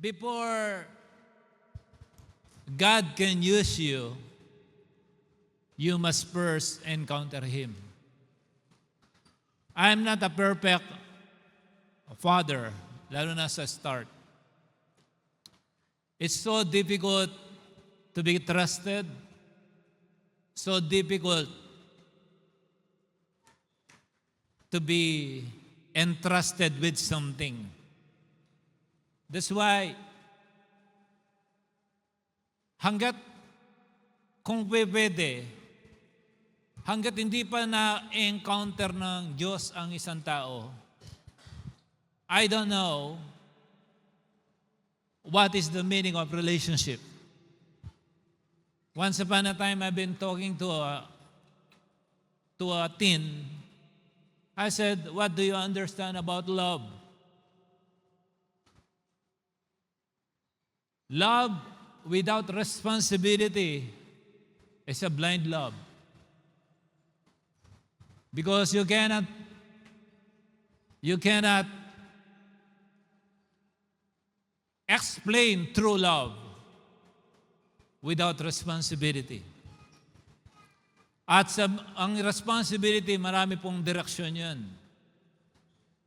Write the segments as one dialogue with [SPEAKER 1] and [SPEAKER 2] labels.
[SPEAKER 1] before God can use you, you must first encounter Him. I'm not a perfect father, lalo na sa start. It's so difficult to be trusted, so difficult to be entrusted with something. That's why, hanggat kung pwede, hanggat hindi pa na-encounter ng Diyos ang isang tao, I don't know what is the meaning of relationship. Once upon a time, I've been talking to a teen. I said, "What do you understand about love?" Love without responsibility is a blind love. Because you cannot explain true love without responsibility. At ang responsibility, marami pong direksyon yan.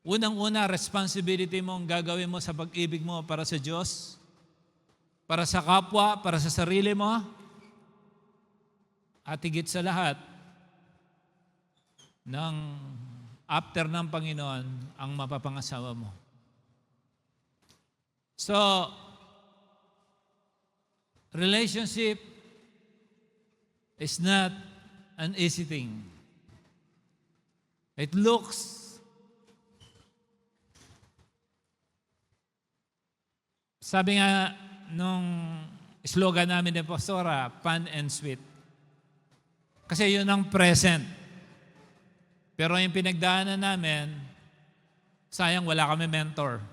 [SPEAKER 1] Unang-una, responsibility mo ang gagawin mo sa pag-ibig mo para sa Diyos, para sa kapwa, para sa sarili mo, at higit sa lahat, after ng Panginoon, ang mapapangasawa mo. So, relationship is not an easy thing. It looks sabi nga nung slogan namin ni Pastora, fun and sweet. Kasi yun ang present. Pero yung pinagdaanan namin, sayang wala kami mentor.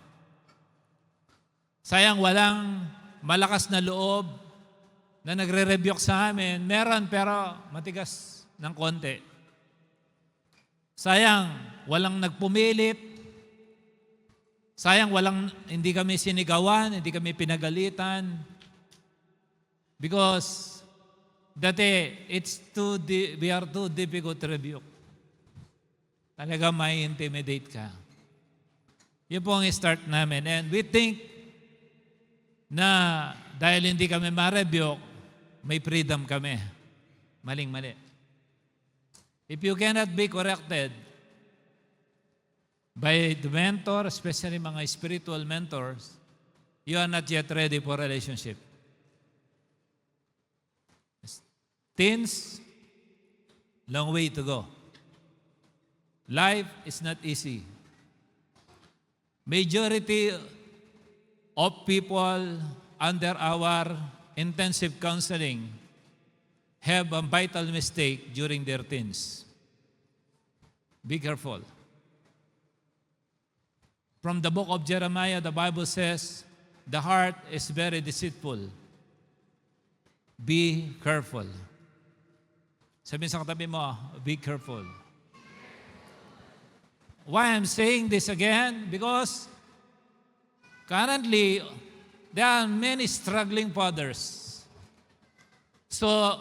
[SPEAKER 1] Sayang walang malakas na loob na nagre-rebuke sa amin. Meron pero matigas ng konti. Sayang walang nagpumilit. Sayang hindi kami sinigawan, hindi kami pinagalitan. Because dati we are too difficult to rebuke. Talaga may intimidate ka. Yun po ang start namin. And we think na dahil hindi kami ma-rebuke, may freedom kami. Maling-mali. If you cannot be corrected by the mentor, especially mga spiritual mentors, you are not yet ready for relationship. Teens, long way to go. Life is not easy. Majority of people under our intensive counseling have a vital mistake during their teens. Be careful. From the book of Jeremiah, the Bible says, the heart is very deceitful. Be careful. Sabihin sa katabi mo, be careful. Why I'm saying this again? Because currently, there are many struggling fathers. So,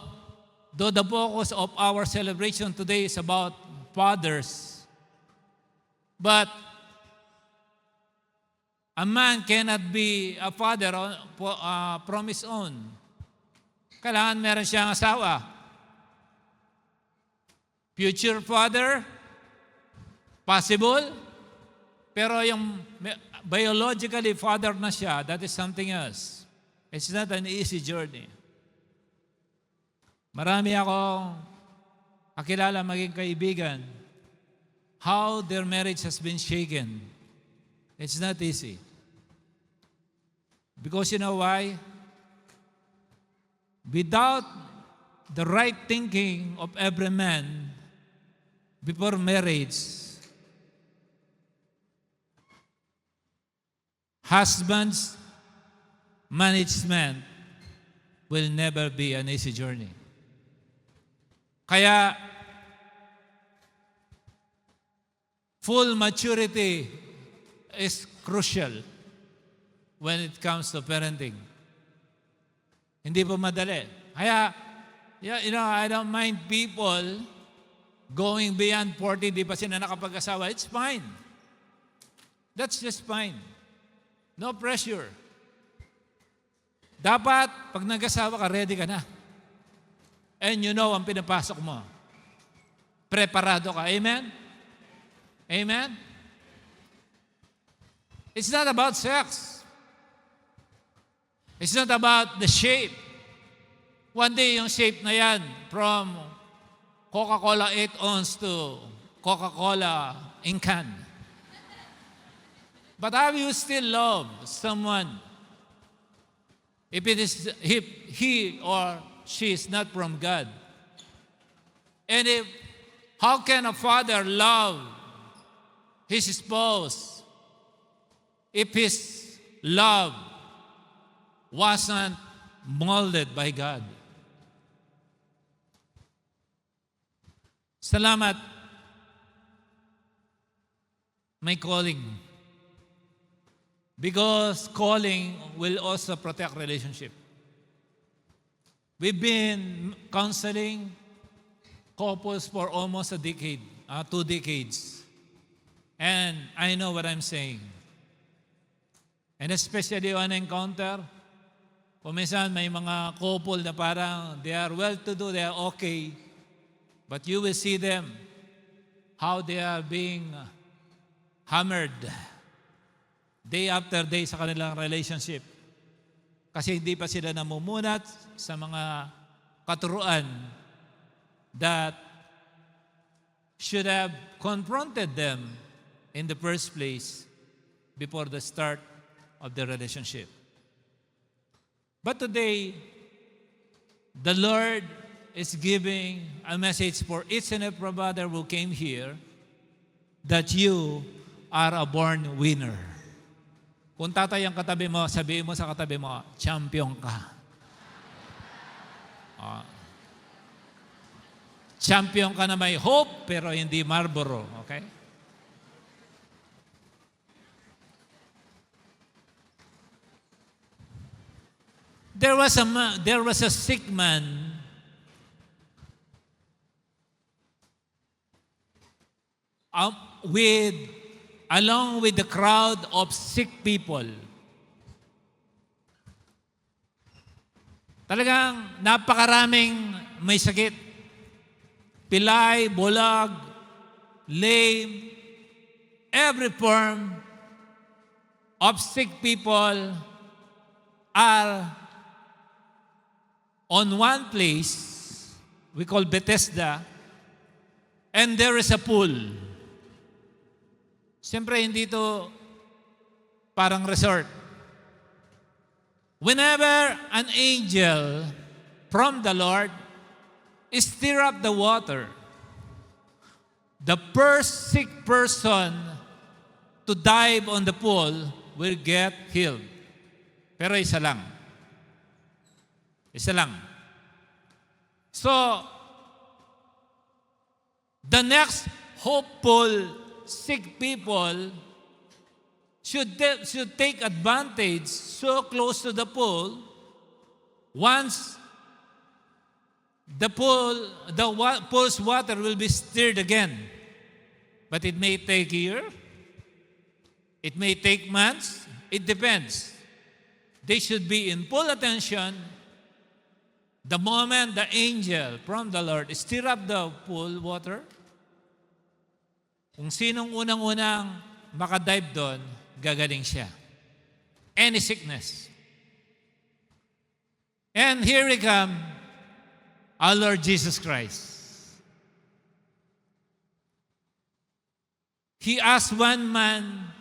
[SPEAKER 1] though the focus of our celebration today is about fathers, but a man cannot be a father from his own. Kailangan meron siyang asawa. Future father, possible, pero yung biologically father na siya, that is something else. It's not an easy journey. Marami akong kakilala maging kaibigan, how their marriage has been shaken. It's not easy. Because you know why? Without the right thinking of every man before marriage, husband's management will never be an easy journey. Kaya, full maturity is crucial. when it comes to parenting. Hindi po madali. Kaya, I don't mind people going beyond 40, di pa sila nakapag-asawa. It's fine. That's just fine. No pressure. Dapat, pag nag-asawa ka, ready ka na. And you know ang pinapasok mo. Preparado ka. Amen? Amen? It's not about sex. It's not about the shape. One day, yung shape na yan, from Coca-Cola 8 ounce to Coca-Cola in can. But how you still love someone if he or she is not from God? And how can a father love his spouse if his love wasn't molded by God? Salamat, may calling. Because calling will also protect relationship. We've been counseling couples for almost a decade, 2 decades. And I know what I'm saying. And especially on encounter, kung minsan may mga couple na parang they are well-to-do, they are okay, but you will see them how they are being hammered day after day sa kanilang relationship. Kasi hindi pa sila namumunat sa mga katuruan that should have confronted them in the first place before the start of the relationship. But today, the Lord is giving a message for each and every brother who came here that you are a born winner. Kung tatay ang katabi mo, sabihin mo sa katabi mo, champion ka. Champion ka na may hope, pero hindi Marlboro. Okay? There was a sick man along with the crowd of sick people. Talagang napakaraming may sakit. Pilay, bulag, lame, every form of sick people are on one place, we call Bethesda, and there is a pool. Siyempre, hindi ito parang resort. Whenever an angel from the Lord stir up the water, the first sick person to dive on the pool will get healed. Pero isa lang. Isa lang. So, the next hopeful sick people should take advantage so close to the pool. Once the pool's water will be stirred again. But it may take a year. It may take months. It depends. They should be in full attention the moment the angel from the Lord stir up the pool water. Kung sinong unang-unang makadive doon, gagaling siya. Any sickness. And here we come, our Lord Jesus Christ. He asked one man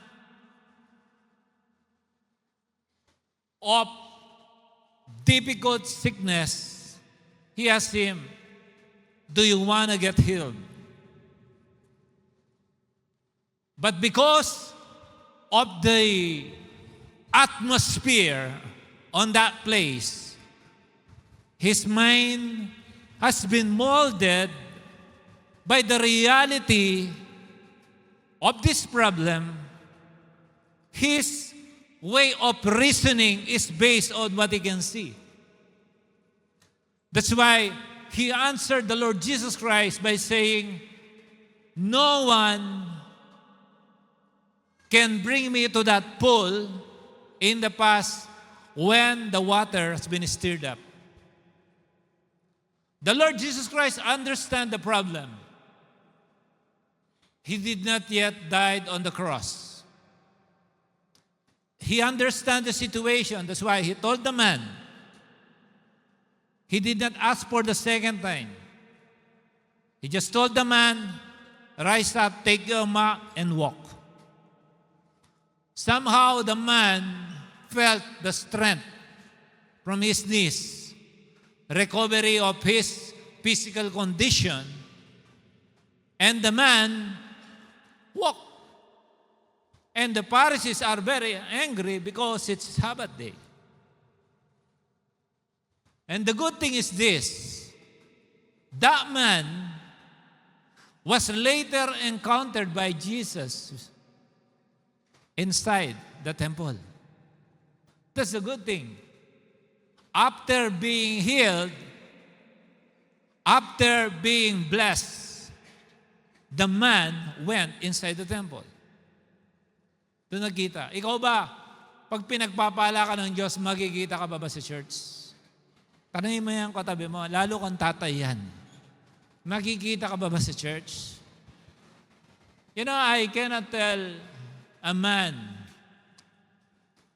[SPEAKER 1] of difficult sickness. He asked him, do you want to get healed? But because of the atmosphere on that place, his mind has been molded by the reality of this problem. His way of reasoning is based on what he can see. That's why he answered the Lord Jesus Christ by saying, no one can bring me to that pool in the past when the water has been stirred up. The Lord Jesus Christ understands the problem. He did not yet die on the cross. He understands the situation. That's why he told the man. He did not ask for the second time. He just told the man, rise up, take your mat, and walk. Somehow the man felt the strength from his knees, recovery of his physical condition, and the man walked. And the Pharisees are very angry because it's Sabbath day. And the good thing is this, that man was later encountered by Jesus inside the temple. That's a good thing. After being healed, after being blessed, the man went inside the temple. Doon nagkita. Ikaw ba, pag pinagpapala ka ng Diyos, magkikita ka ba sa church? Tanungin mo yan katabi mo, lalo kang tatay yan. Makikita ka ba sa church? You know, I cannot tell a man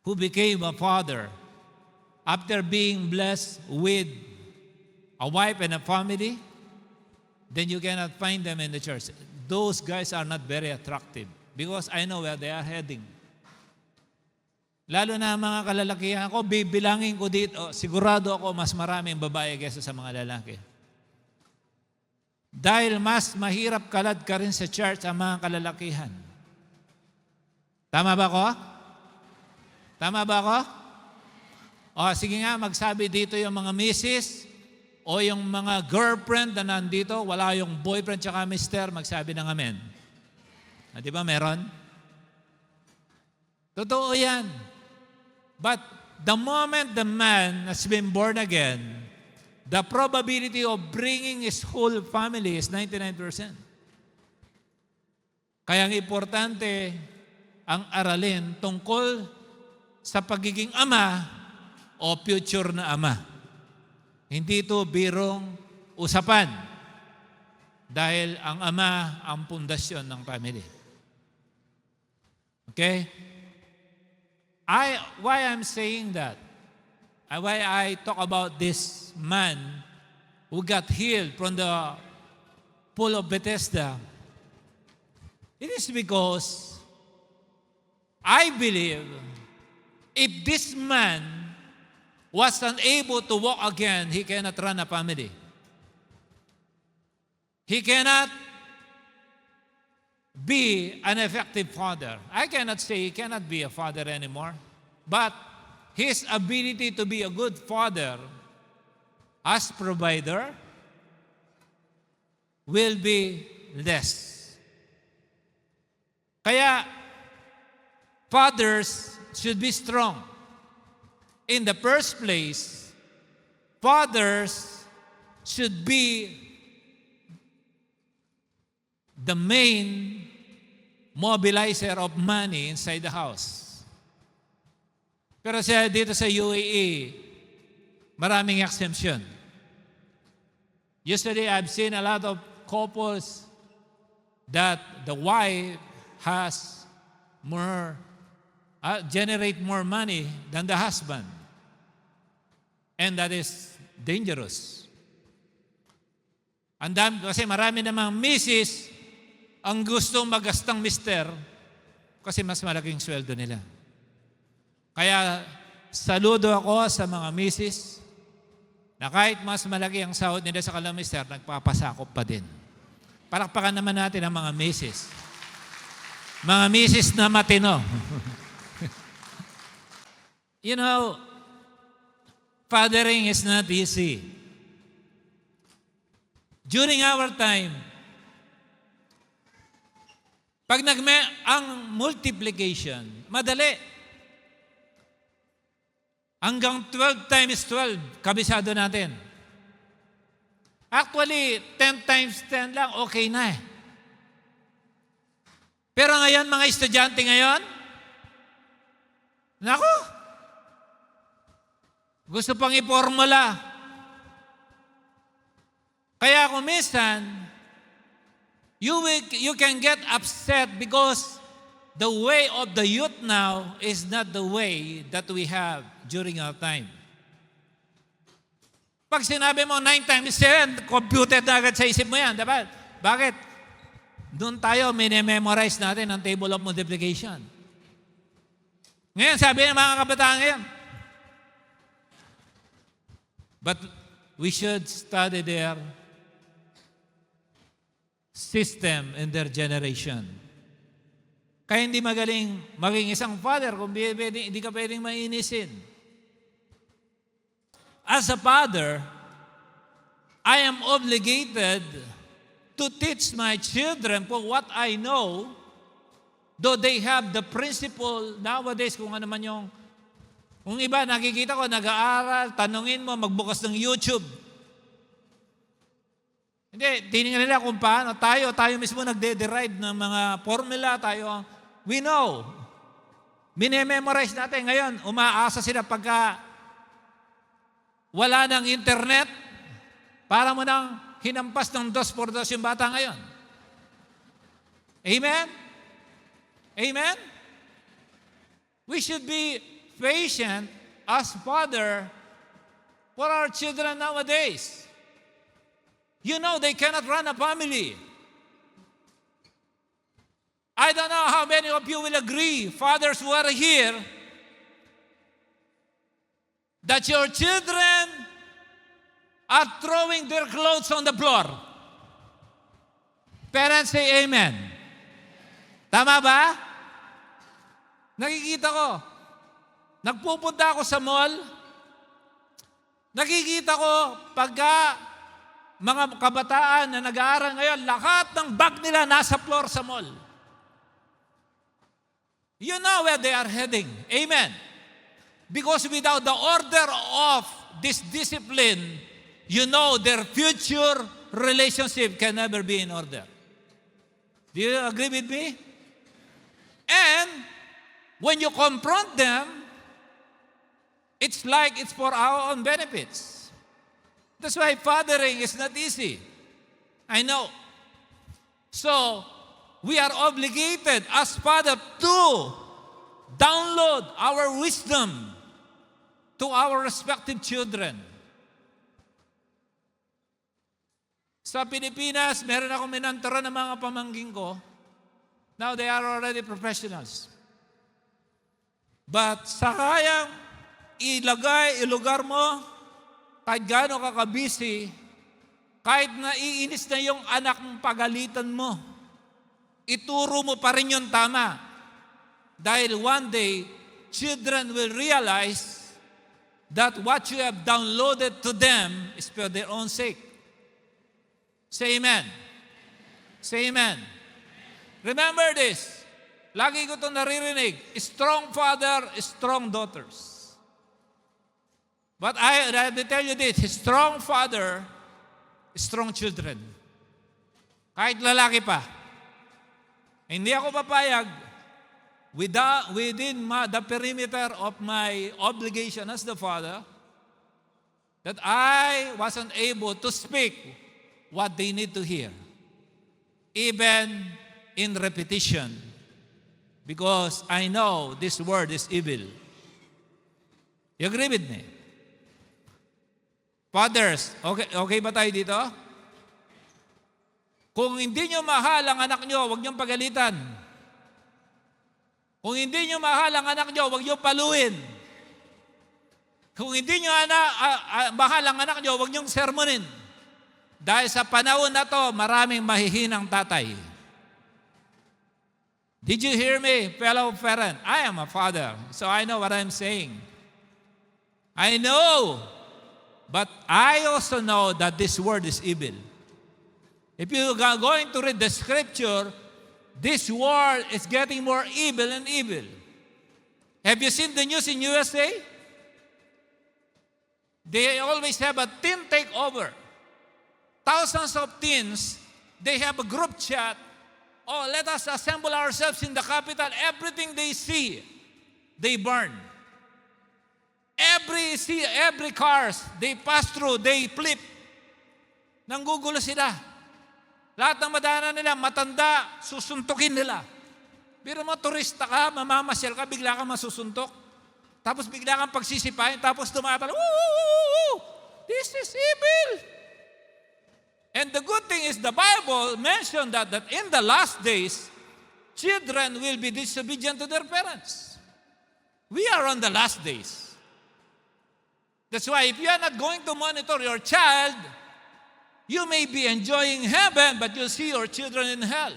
[SPEAKER 1] who became a father after being blessed with a wife and a family, then you cannot find them in the church. Those guys are not very attractive because I know where they are heading. Lalo na mga kalalakihan ko, bibilangin ko dito, sigurado ako mas maraming babae kaysa sa mga lalaki. Dahil mas mahirap kalad ka rin sa church ang mga kalalakihan. Tama ba ko? Tama ba ko? O sige nga, magsabi dito yung mga misis o yung mga girlfriend na nandito, wala yung boyfriend tsaka mister, magsabi ng amen. Di ba meron? Totoo yan. But the moment the man has been born again, the probability of bringing his whole family is 99%. Kaya ang importante ang aralin tungkol sa pagiging ama o future na ama. Hindi ito birong usapan dahil ang ama ang pundasyon ng family. Okay? Why I'm saying that? Why I talk about this man who got healed from the pool of Bethesda? It is because I believe if this man was unable to walk again, he cannot run a family. He cannot be an effective father. I cannot say he cannot be a father anymore, but his ability to be a good father as provider will be less. Kaya, fathers should be strong. In the first place, fathers should be the main mobilizer of money inside the house. Pero dito sa UAE, maraming exemption. Yesterday, I've seen a lot of couples that the wife has more, generate more money than the husband. And that is dangerous. Kasi marami namang misis ang gustong magastang mister kasi mas malaking sweldo nila. Kaya saludo ako sa mga misis na kahit mas malaki ang sahod nila sa kanilang mister, nagpapasakop pa din. Palakpakan naman natin ang mga misis. Mga misis na matino. You know, fathering is not easy. During our time, pag ang multiplication, madali. Hanggang 12 times 12, kabisado natin. Actually, 10 times 10 lang, okay na eh. Pero ngayon, mga estudyante ngayon, naku, gusto pang ipormula. Kaya kung minsan, you can get upset because the way of the youth now is not the way that we have during our time. Pag sinabi mo 9 times 7, computed na agad sa isip mo yan. Diba? Bakit? Doon tayo, minememorize natin ang table of multiplication. Ngayon, sabi ng mga kabataan ngayon, but we should study their system in their generation. Kaya hindi magaling maging isang father kung hindi ka pwedeng mainisin. As a father, I am obligated to teach my children for what I know, though they have the principle nowadays kung ano man yung, kung iba nakikita ko, nag-aaral, tanungin mo, magbukas ng YouTube. Hindi, tingnan nila kung paano. Tayo mismo nagde-derive ng mga formula, we know. Minememorize natin. Ngayon, umaasa sila pagka wala ng internet, para mo nang hinampas ng 2x2 yung bata ngayon. Amen? Amen? We should be patient as father for our children nowadays. You know, they cannot run a family. I don't know how many of you will agree, fathers who are here, that your children are throwing their clothes on the floor. Parents say amen. Tama ba? Nakikita ko. Nagpupunta ako sa mall. Nakikita ko pagka mga kabataan na nag-aaral ngayon, lahat ng bag nila nasa floor sa mall. You know where they are heading. Amen. Because without the order of this discipline, you know their future relationship can never be in order. Do you agree with me? And when you confront them, it's like it's for our own benefits. That's why fathering is not easy. I know. So, we are obligated as father to download our wisdom to our respective children. Sa Pilipinas, meron akong minantara ng mga pamangkin ko. Now they are already professionals. But sa kayang ilugar mo, kahit gaano ka kabisi, kahit naiinis na yung anak mong pagalitan mo, ituro mo pa rin yung tama. Dahil one day, children will realize that what you have downloaded to them is for their own sake. Say amen. Say amen. Remember this. Lagi ko itong naririnig. Strong father, strong daughters. But I tell you this, strong father, strong children. Kahit lalaki pa. Hindi ako papayag within the perimeter of my obligation as the father that I wasn't able to speak what they need to hear. Even in repetition. Because I know this word is evil. You agree with me? Fathers, okay ba tayo dito? Kung hindi nyo mahal ang anak nyo, huwag nyo pagalitan. Kung hindi nyo mahal ang anak nyo, huwag nyo paluin. Kung hindi nyo mahal ang anak nyo, huwag nyo sermonin. Dahil sa panahon na to, maraming mahihinang tatay. Did you hear me, fellow parent? I am a father, so I know what I'm saying. I know, but I also know that this word is evil. If you are going to read the scripture, this world is getting more evil and evil. Have you seen the news in USA? They always have a teen takeover. Thousands of teens, they have a group chat. Oh, let us assemble ourselves in the capital. Everything they see, they burn. Every cars they pass through, they flip. Nanggugulo sila. Lahat ng madaanan nila, matanda, susuntukin nila. Pero mo, turista ka, mamamasyal ka, bigla ka masusuntok. Tapos bigla kang pagsisipahin, tapos tumatal, woo! This is evil. And the good thing is the Bible mentioned that in the last days, children will be disobedient to their parents. We are on the last days. That's why if you are not going to monitor your child, you may be enjoying heaven, but you'll see your children in hell.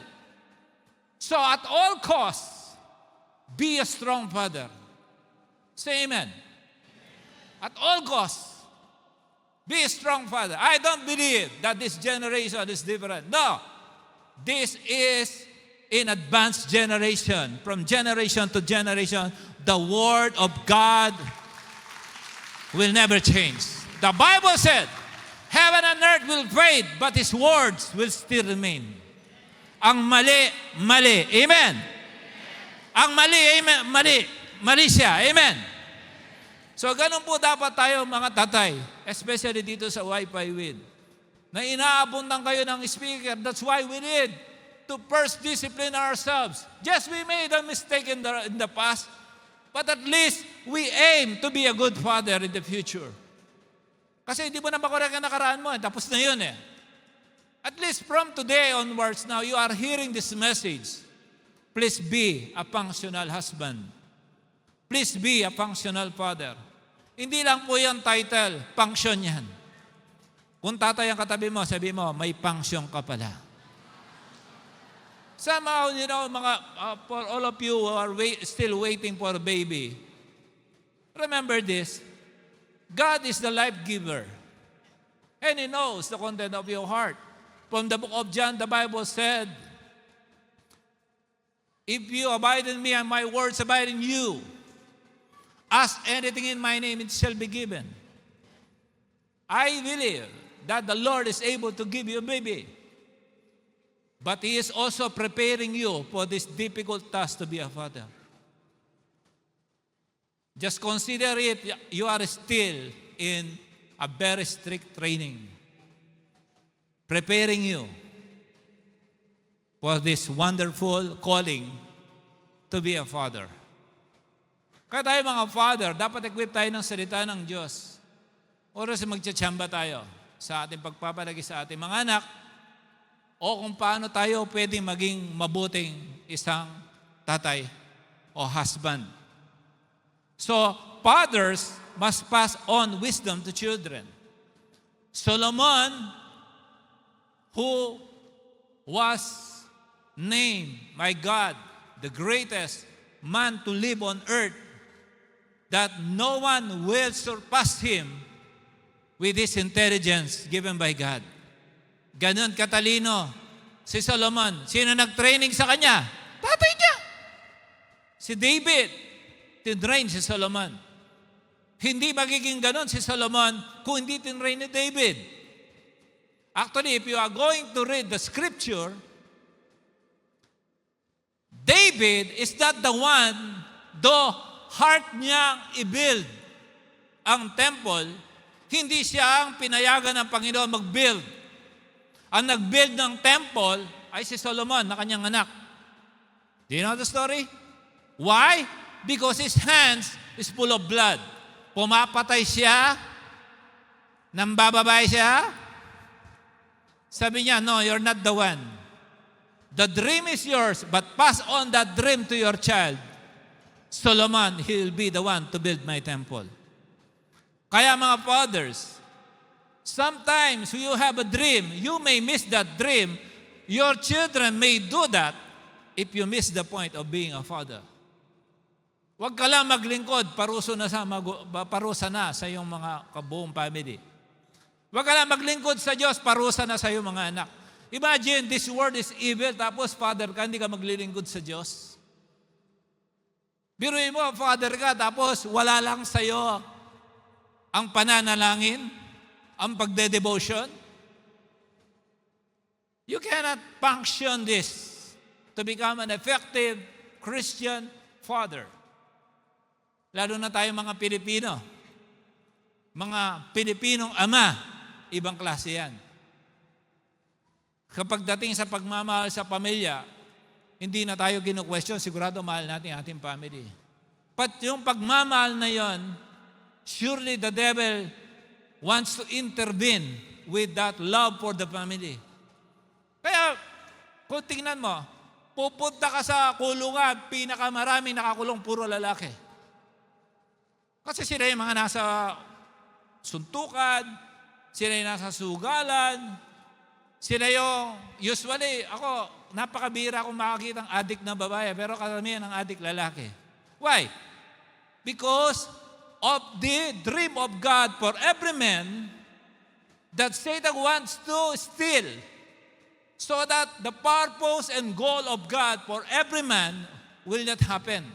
[SPEAKER 1] So at all costs, be a strong father. Say amen. At all costs, be a strong father. I don't believe that this generation is different. No. This is an advanced generation. From generation to generation, the Word of God will never change. The Bible said, heaven and earth will fade, but His words will still remain. Ang mali, mali. Amen. Ang mali, amen, mali. Mali siya. Amen. So, ganun po dapat tayo mga tatay, especially dito sa Wi-Fi with, na inaabundan kayo ng speaker. That's why we need to first discipline ourselves. Yes, we made a mistake in the past, but at least we aim to be a good father in the future. Kasi hindi mo na makorek ang nakaraan mo. Tapos na yun eh. At least from today onwards now, you are hearing this message. Please be a functional husband. Please be a functional father. Hindi lang po yung title, function yan. Kung tatay ang katabi mo, sabi mo, may function ka pala. Somehow, you know, for all of you who are still waiting for a baby, remember this. God is the life giver. And He knows the content of your heart. From the book of John, the Bible said, if you abide in me and my words abide in you, ask anything in my name, it shall be given. I believe that the Lord is able to give you a baby. But He is also preparing you for this difficult task to be a father. Just consider it, you are still in a very strict training, preparing you for this wonderful calling to be a father. Kaya tayo mga father, dapat equip tayo ng salita ng Diyos. Oras magtsatsyamba tayo sa ating pagpapalagi sa ating mga anak o kung paano tayo pwedeng maging mabuting isang tatay o husband. So, fathers must pass on wisdom to children. Solomon, who was named by God the greatest man to live on earth, that no one will surpass him with his intelligence given by God. Ganon katalino si Solomon. Sino nag-training sa kanya? Tatay niya. Si David. Tinrain si Solomon. Hindi magiging ganon si Solomon kung hindi tinrain ni David. Actually, if you are going to read the scripture, David is not the one, though heart niyang i-build ang temple, hindi siya ang pinayagan ng Panginoon mag-build. Ang nag-build ng temple ay si Solomon na kanyang anak. Do you know the story? Why? Because his hands is full of blood. Pumapatay siya, nambababay siya. Sabi niya, no, you're not the one. The dream is yours, but pass on that dream to your child. Solomon, he will be the one to build my temple. Kaya mga fathers, sometimes you have a dream, you may miss that dream. Your children may do that if you miss the point of being a father. Huwag ka lang maglingkod, parusa na sa iyong mga kabuong family. Huwag ka lang maglingkod sa Diyos, parusa na sa iyong mga anak. Imagine, this world is evil, tapos father ka, hindi ka maglilingkod sa Diyos. Biruin mo, father ka, tapos wala lang sa iyo ang pananalangin, ang pagde-devotion. You cannot function this to become an effective Christian father. Lalo na tayo mga Pilipino. Mga Pilipinong ama, ibang klase yan. Kapag dating sa pagmamahal sa pamilya, hindi na tayo kinu-question, sigurado mahal natin ating family. But yung pagmamahal na yon, surely the devil wants to intervene with that love for the family. Kaya, kung tingnan mo, pupunta ka sa kulungan, pinakamarami nakakulong puro lalaki. Kasi sila yung mga nasa suntukan, sila yung nasa sugalan, sila yung, usually, ako, napakabira akong makakita ng adik na babae, pero karamihan ng adik lalaki. Why? Because of the dream of God for every man that Satan wants to steal, so that the purpose and goal of God for every man will not happen.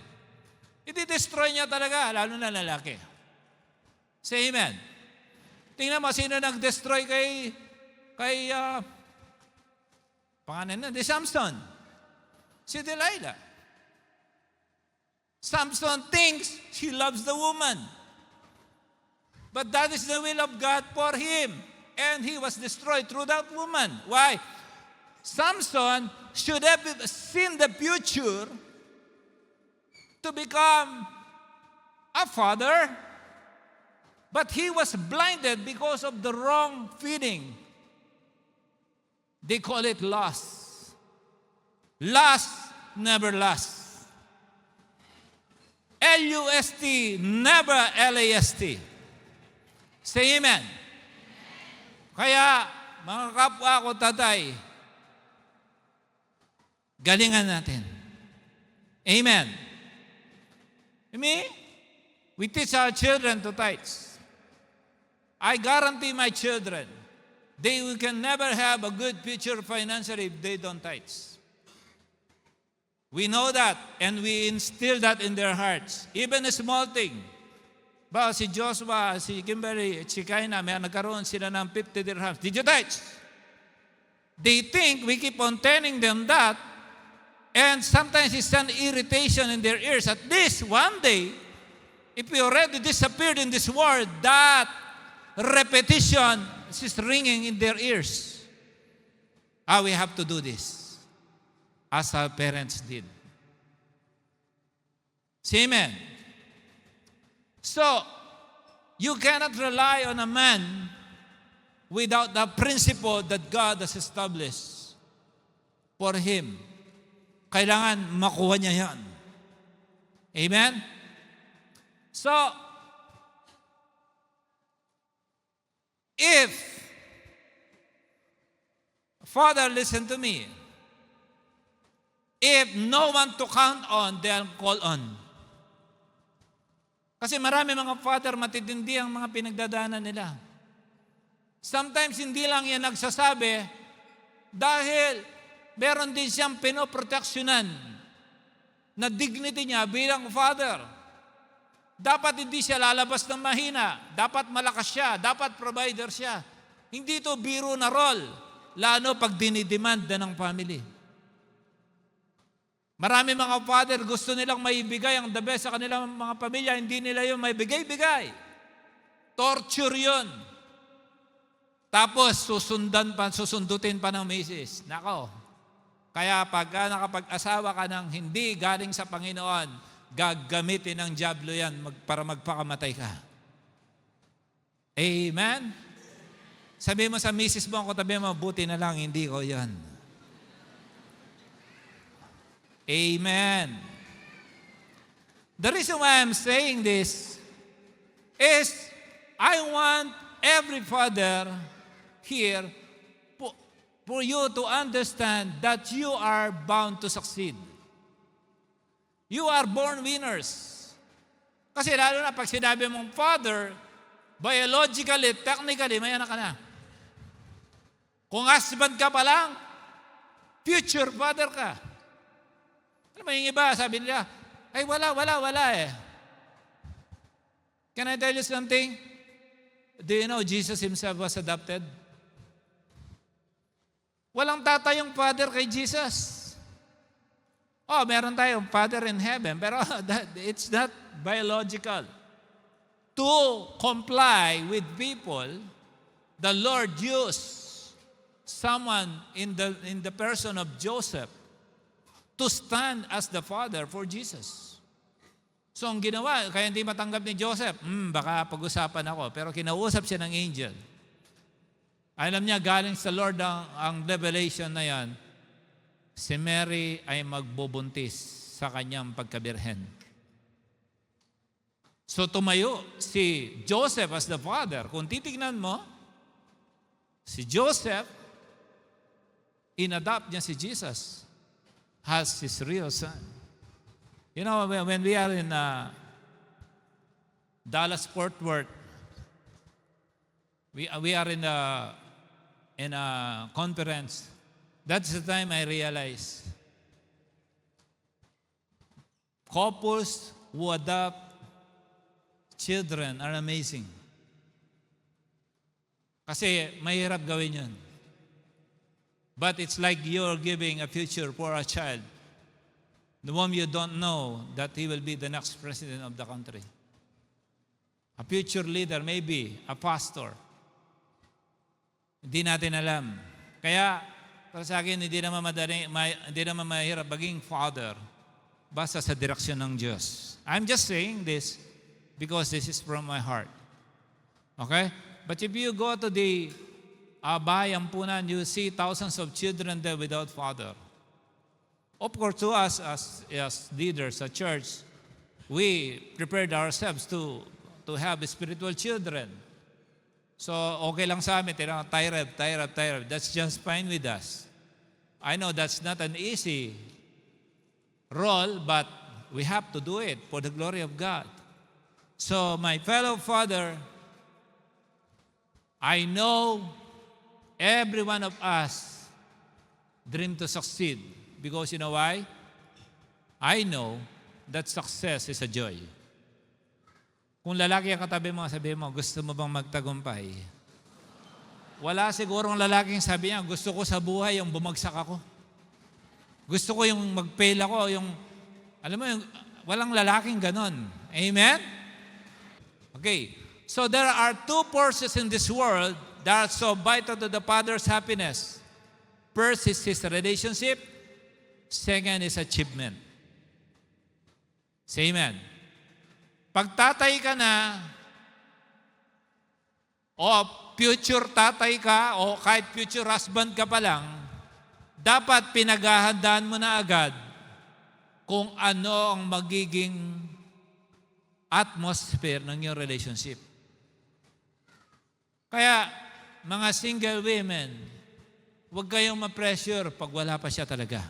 [SPEAKER 1] I-destroy niya talaga, lalo na lalaki. Say amen. Tingnan mo, sino nag-destroy kay pangalan na, di Samson. Si Delilah. Samson thinks she loves the woman. But that is the will of God for him. And he was destroyed through that woman. Why? Samson should have seen the future to become a father, but he was blinded because of the wrong feeling. They call it lust. Lust never lasts. L-U-S-T, never L-A-S-T. Say amen. Kaya, mga kapwa ko tatay, galingan natin. Amen. We teach our children to tithe. I guarantee my children, they can never have a good future financially if they don't tithe. We know that, and we instill that in their hearts. Even a small thing. Ba, si Joshua, si Kimberly, si Kaina, may nagkaroon sila ng 50 dirhams. Did you tithe? They think we keep on telling them that, and sometimes it's an irritation in their ears. At least one day, if we already disappeared in this world, that repetition is ringing in their ears. We have to do this, as our parents did. Say amen. So, you cannot rely on a man without the principle that God has established for him. Kailangan makuha niya yan. Amen? So, if, Father, listen to me. If no one to count on, then call on. Kasi marami mga father, matitindi ang mga pinagdadaanan nila. Sometimes hindi lang yan nagsasabi dahil meron din siyang pinoproteksyonan na dignity niya bilang father. Dapat hindi siya lalabas ng mahina. Dapat malakas siya. Dapat provider siya. Hindi ito biro na role. Lalo pag dinidemand na ng family. Marami mga father, gusto nilang maibigay ang the best sa kanilang mga pamilya. Hindi nila yung maibigay-bigay. Torture yun. Tapos susundutin pa ng misis. Nako. Kaya pagka nakapag-asawa ka ng hindi galing sa Panginoon, gagamitin ng dyablo yan para magpakamatay ka. Amen? Sabi mo sa misis mo, katabi mo, buti na lang, hindi ko yan. Amen. The reason why I'm saying this is I want every father here for you to understand that you are bound to succeed. You are born winners. Kasi lalo na pag sinabi mong father, biologically, technically, may anak ka na. Kung husband ka pa lang, future father ka. Ano may iba, sabi nila, ay wala eh. Can I tell you something? Do you know Jesus himself was adopted? Walang tatay yung father kay Jesus. Oh, meron tayong Father in heaven, pero it's not biological. To comply with people, the Lord used someone in the person of Joseph to stand as the father for Jesus. So ang ginawa, kaya hindi matanggap ni Joseph, baka pag-usapan ako, pero kinausap siya ng angel. Alam niya, galing sa Lord ang revelation na yan, si Mary ay magbubuntis sa kanyang pagkabirhen. So tumayo si Joseph as the father. Kung titignan mo, si Joseph, inadopt niya si Jesus as his real son. You know, when we are in Dallas, Fort Worth, we are in a conference. That's the time I realized couples who adopt children are amazing. Kasi mahirap gawin yun. But it's like you're giving a future for a child, the whom you don't know that he will be the next president of the country. A future leader, maybe a pastor. Hindi natin alam. Kaya, para sa akin, hindi naman mahirap maging father basta sa direksyon ng Diyos. I'm just saying this because this is from my heart. Okay? But if you go to the bayang Punan, you see thousands of children there without father. Of course, to us as leaders at church, we prepared ourselves to have spiritual children. So, okay lang sa amin, tie rep. That's just fine with us. I know that's not an easy role, but we have to do it for the glory of God. So, my fellow father, I know every one of us dream to succeed. Because you know why? I know that success is a joy. Kung lalaki ang katabi mo, sabi mo, gusto mo bang magtagumpay? Wala sigurong lalaking sabi niya, gusto ko sa buhay yung bumagsak ako. Gusto ko yung mag-fail ako, alam mo, walang lalaking ganon. Amen? Okay. So there are two forces in this world that are so vital to the father's happiness. First is his relationship. Second is achievement. Say amen. Pag tatay ka na, o future tatay ka, o kahit future husband ka pa lang, dapat pinaghahandaan mo na agad kung ano ang magiging atmosphere ng iyong relationship. Kaya, mga single women, huwag kayong ma-pressure pag wala pa siya talaga.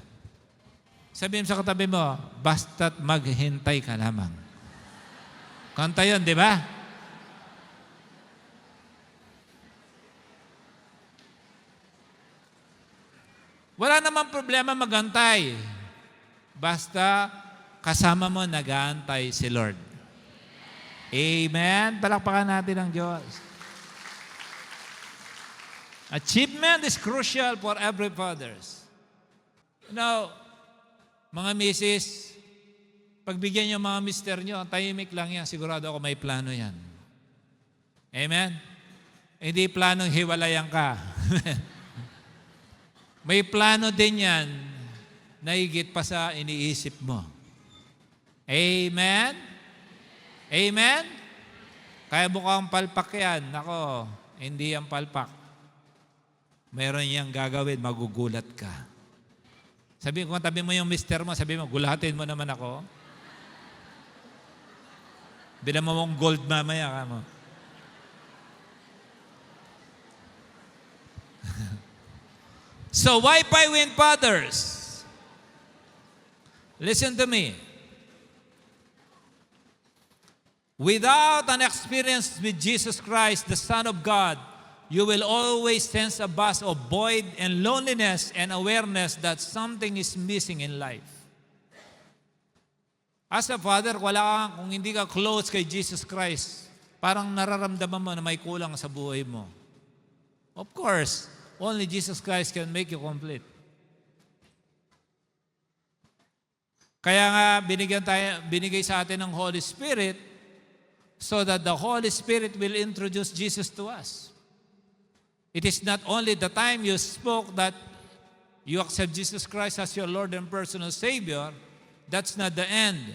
[SPEAKER 1] Sabihin sa katabi mo, basta't maghintay ka lamang. Kanta yun, di ba? Wala namang problema maghantay. Basta kasama mo nag-aantay si Lord. Amen? Palakpakan natin ang Diyos. Achievement is crucial for every fathers. You know, mga misis, pagbigyan niyo mga mister niyo, tahimik lang yan, sigurado ako may plano yan. Amen? Hindi planong hiwalayan ka. May plano din yan na higit pa sa iniisip mo. Amen? Amen? Kaya mukhang palpak yan. Nako, hindi yan palpak. Meron niyang gagawin, magugulat ka. Sabi ko, tabi mo yung mister mo, sabi mo, gulatin mo naman ako. Bila mo mong gold mamaya ka mo. So why win fathers? Listen to me. Without an experience with Jesus Christ, the Son of God, you will always sense a buzz of void and loneliness and awareness that something is missing in life. As a father, kung hindi ka close kay Jesus Christ, parang nararamdaman mo na may kulang sa buhay mo. Of course, only Jesus Christ can make you complete. Kaya nga binigay sa atin ng Holy Spirit so that the Holy Spirit will introduce Jesus to us. It is not only the time you spoke that you accept Jesus Christ as your Lord and personal Savior. That's not the end.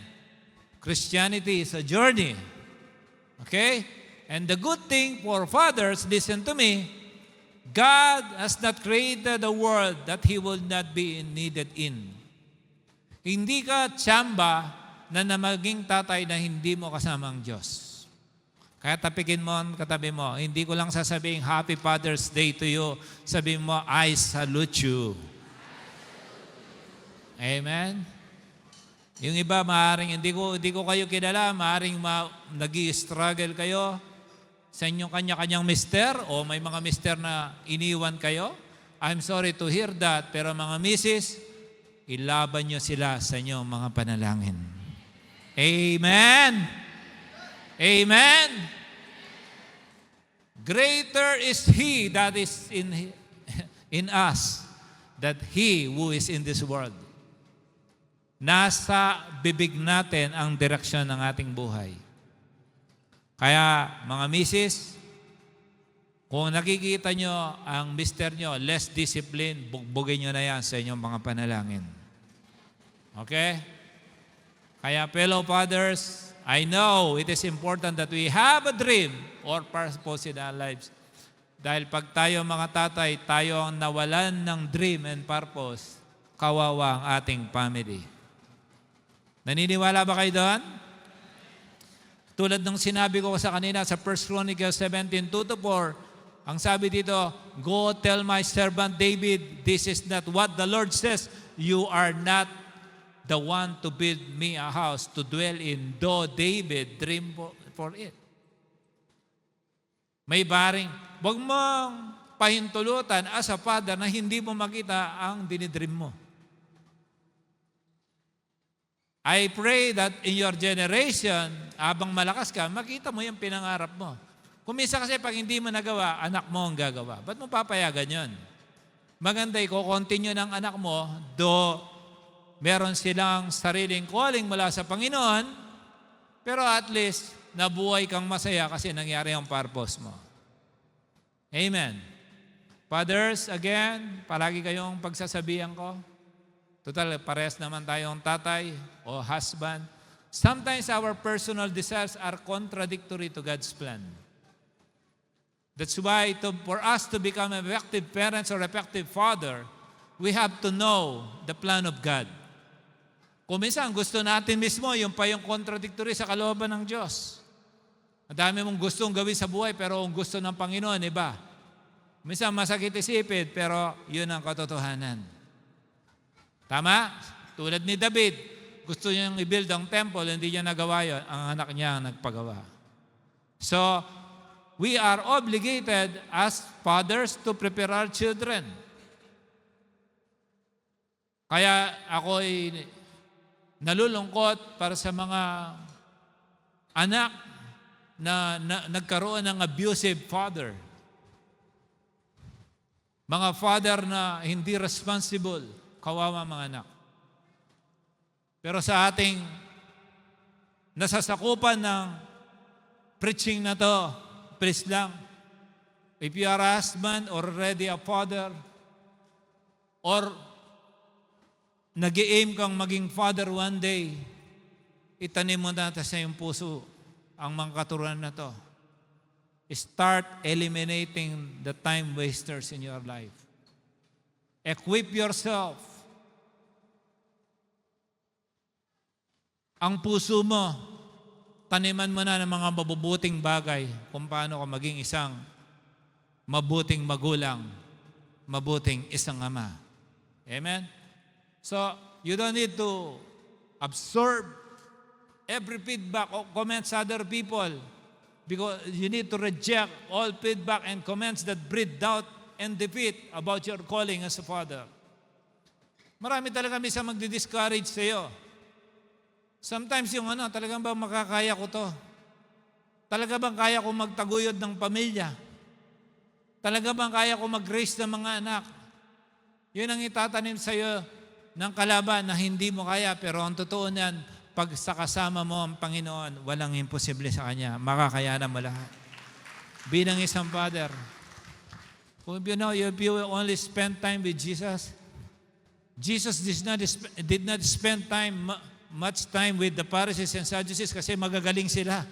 [SPEAKER 1] Christianity is a journey. Okay? And the good thing for fathers, listen to me, God has not created a world that He will not be needed in. Hindi ka tsamba na maging tatay na hindi mo kasama ang Diyos. Kaya tapikin mo ang katabi mo. Hindi ko lang sasabihin, Happy Father's Day to you. Sabihin mo, I salute you. Amen? Yung iba, maaaring hindi ko kayo kilala, maaaring nag-i-struggle kayo sa inyong kanya-kanyang mister o may mga mister na iniwan kayo. I'm sorry to hear that, pero mga misis, ilaban nyo sila sa inyong mga panalangin. Amen? Amen? Greater is He that is in us than he who is in this world. Nasa bibig natin ang direksyon ng ating buhay. Kaya mga misis, kung nakikita nyo ang mister nyo, less discipline, bugbugin nyo na yan sa inyong mga panalangin. Okay? Kaya fellow fathers, I know it is important that we have a dream or purpose in our lives. Dahil pag tayo mga tatay, tayo ang nawalan ng dream and purpose, kawawa ang ating family. Naniniwala ba kayo doon? Tulad ng sinabi ko sa kanina sa 1 Chronicles 17:2-4, ang sabi dito, Go tell my servant David, this is not what the Lord says. You are not the one to build me a house to dwell in, though David dreamed for it. May baring, wag mong pahintulutan as a father na hindi mo makita ang dinidream mo. I pray that in your generation, abang malakas ka, makita mo yung pinangarap mo. Kung minsan kasi pag hindi mo nagawa, anak mo ang gagawa. Ba't mo papayagan yun? Maganda i-continue ng anak mo, do meron silang sariling calling mula sa Panginoon, pero at least nabuhay kang masaya kasi nangyari ang purpose mo. Amen. Fathers, again, palagi kayong pagsasabihan ko. Total, parehas naman tayong tatay o husband. Sometimes our personal desires are contradictory to God's plan. That's why for us to become effective parents or effective father, we have to know the plan of God. Kung minsan gusto natin mismo, yung pa yung contradictory sa kalooban ng Diyos. Ang dami mong gustong gawin sa buhay, pero ang gusto ng Panginoon, iba. Minsan masakit isipin, pero yun ang katotohanan. Tama? Tulad ni David, gusto niyang i-build ang temple, hindi niya nagawa yun. Ang anak niya ang nagpagawa. So, we are obligated as fathers to prepare our children. Kaya ako'y nalulungkot para sa mga anak na nagkaroon ng abusive father. Mga father na hindi responsible, kawawa mga anak. Pero sa ating nasasakupan ng preaching na to, please lang, if you are a husband or already a father, or nag-i-aim kang maging father one day, itanim mo natin sa iyong puso ang mga katuruan na to. Start eliminating the time wasters in your life. Equip yourself. Ang puso mo, taniman mo na ng mga mabubuting bagay kung paano ka maging isang mabuting magulang, mabuting isang ama. Amen? So, you don't need to absorb every feedback or comments other people, because you need to reject all feedback and comments that breed doubt and defeat about your calling as a father. Marami talaga minsan magdi-discourage sa iyo. Sometimes yung talagang ba makakaya ko to? Talaga bang kaya ko magtaguyod ng pamilya? Talaga bang kaya ko mag-raise ng mga anak? Yun ang itatanim sa iyo ng kalaban na hindi mo kaya. Pero ang totoo niyan, pag sa kasama mo ang Panginoon, walang imposible sa Kanya. Makakayanan mo lahat. Bilang isang father, if you only spend time with Jesus, Jesus did not spend much time with the Pharisees and Sadducees kasi magagaling sila.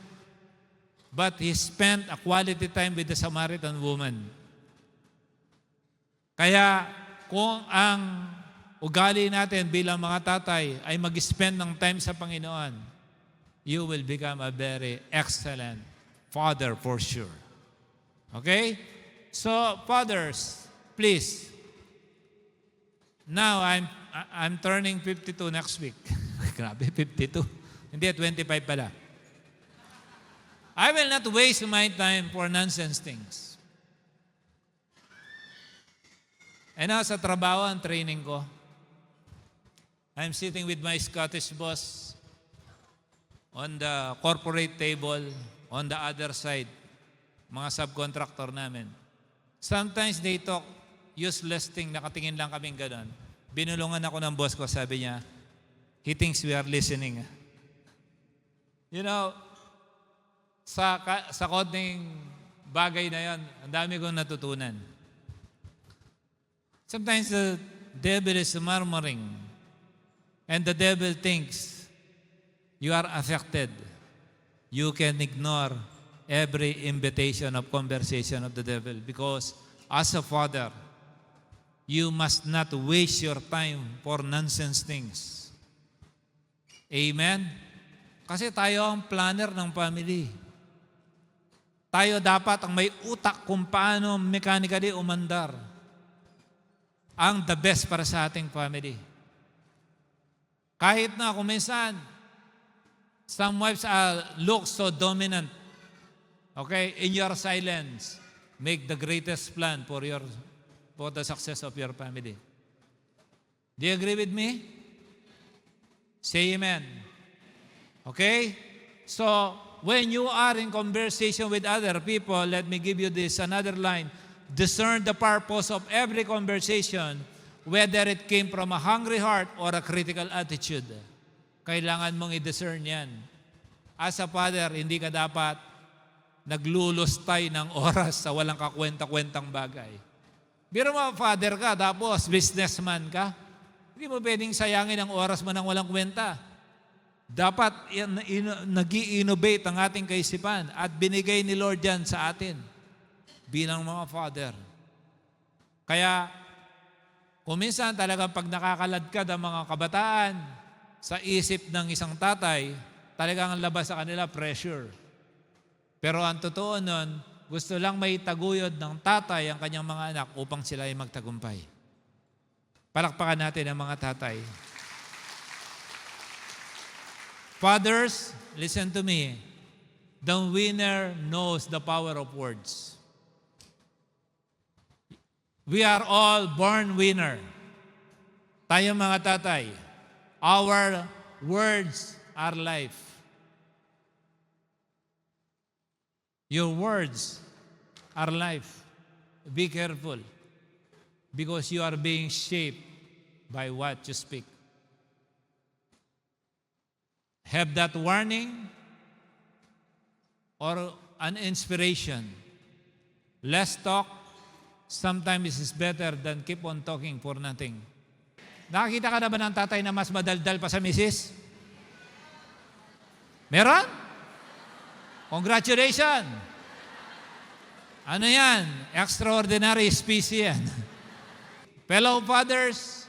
[SPEAKER 1] But He spent a quality time with the Samaritan woman. Kaya kung ang ugali natin bilang mga tatay ay mag-spend ng time sa Panginoon, you will become a very excellent father for sure. Okay? So, fathers, please. Now, I'm turning 52 next week. Grabe, 52. Hindi, 25 pala. I will not waste my time for nonsense things. And now, sa trabaho, ang training ko, I'm sitting with my Scottish boss on the corporate table, on the other side, mga subcontractor namin. Sometimes they talk useless thing, nakatingin lang kaming gano'n. Binulungan ako ng boss ko, sabi niya, he thinks we are listening. You know, sa konting bagay na yan, ang dami kong natutunan. Sometimes the devil is murmuring and the devil thinks you are affected. You can ignore every invitation of conversation of the devil because as a father, you must not waste your time for nonsense things. Amen? Kasi tayo ang planner ng family. Tayo dapat ang may utak kung paano mechanically umandar ang the best para sa ating family. Kahit na kung minsan, some wives look so dominant. Okay, in your silence, make the greatest plan for the success of your family. Do you agree with me? Say amen. Okay? So, when you are in conversation with other people, let me give you this, another line. Discern the purpose of every conversation, whether it came from a hungry heart or a critical attitude. Kailangan mong i-discern yan. As a father, hindi ka dapat naglulustay ng oras sa walang kakwenta-kwentang bagay. Biro mo, father ka, tapos businessman ka. Hindi mo pwedeng sayangin ang oras mo ng walang kwenta. Dapat nag-i-innovate ang ating kaisipan at binigay ni Lord yan sa atin bilang mga father. Kaya, kung minsan talagang pag nakakaladkad ang mga kabataan sa isip ng isang tatay, talagang ang labas sa kanila pressure. Pero ang totoo nun, gusto lang may taguyod ng tatay ang kanyang mga anak upang sila ay magtagumpay. Palakpakan natin ang mga tatay. Fathers, listen to me. The winner knows the power of words. We are all born winner. Tayo mga tatay, our words are life. Your words are life. Be careful because you are being shaped by what you speak. Have that warning or an inspiration. Less talk, sometimes is better than keep on talking for nothing. Nakakita ka na ba ng tatay na mas madaldal pa sa misis? Meron? Congratulations! Ano yan? Extraordinary species yan. Fellow fathers,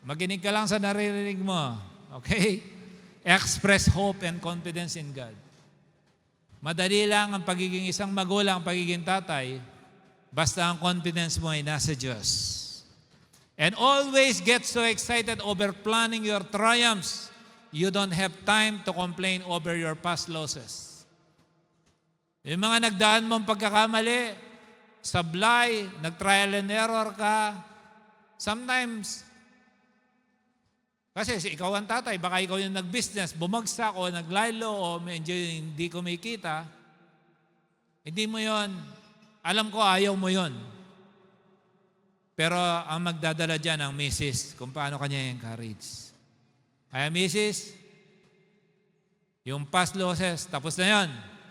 [SPEAKER 1] makinig ka lang sa naririnig mo. Okay? Express hope and confidence in God. Madali lang ang pagiging isang magulang, ang pagiging tatay, basta ang confidence mo ay nasa Diyos. And always get so excited over planning your triumphs, you don't have time to complain over your past losses. Yung mga nagdaan mong pagkakamali, sablay, nag-trial and error ka, sometimes, kasi ikaw ang tatay, baka ikaw yung nag-business, bumagsak o naglaylo o medyo hindi kumikita, Hindi mo yon. Alam ko ayaw mo yon. Pero ang magdadala dyan ang misis, kung paano kanya encourage. Kaya misis, yung past losses, tapos na yon.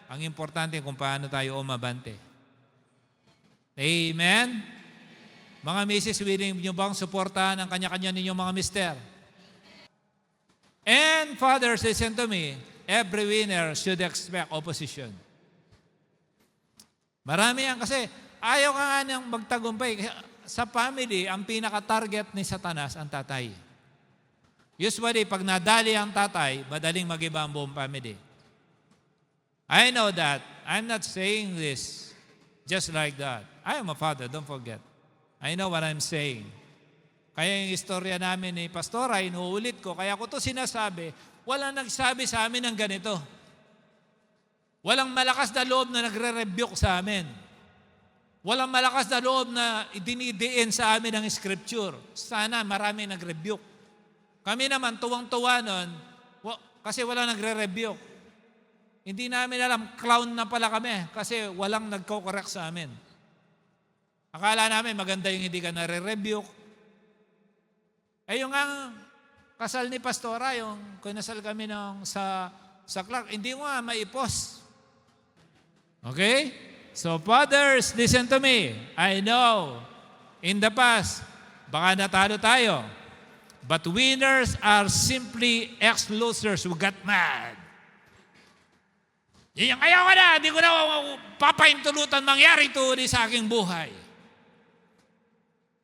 [SPEAKER 1] Ang importante kung paano tayo umabante. Amen? Mga misis, willing nyo bang suportahan ang kanya-kanya ninyong mga mister? And fathers, listen to me, every winner should expect opposition. Marami yan kasi ayaw ka nga niyang magtagumpay. Sa family, ang pinaka-target ni Satanas ang tatay. Usually, pag nadali ang tatay, madaling mag-iba ang buong family. I know that. I'm not saying this just like that. I am a father, don't forget. I know what I'm saying. Kaya yung istorya namin ni Pastora, inuulit ko. Kaya ko to sinasabi, walang nagsabi sa amin ng ganito. Walang malakas na loob na nagre-rebuke sa amin. Walang malakas na loob na idinidiin sa amin ng Scripture. Sana marami nag-rebuke. Kami naman, tuwang-tuwa nun, kasi walang nagre-rebuke. Hindi namin alam, clown na pala kami kasi walang nagko-correct sa amin. Akala namin maganda yung hindi ka nare-rebuke. Yung ang kasal ni Pastora, yung kinasal kami sa Clark, hindi mo nga maipos. Okay? So fathers, listen to me. I know, in the past, baka natalo tayo. But winners are simply ex-losers who got mad. Yan, ayaw ko na, hindi ko na papahintulutan mangyari ito sa aking buhay.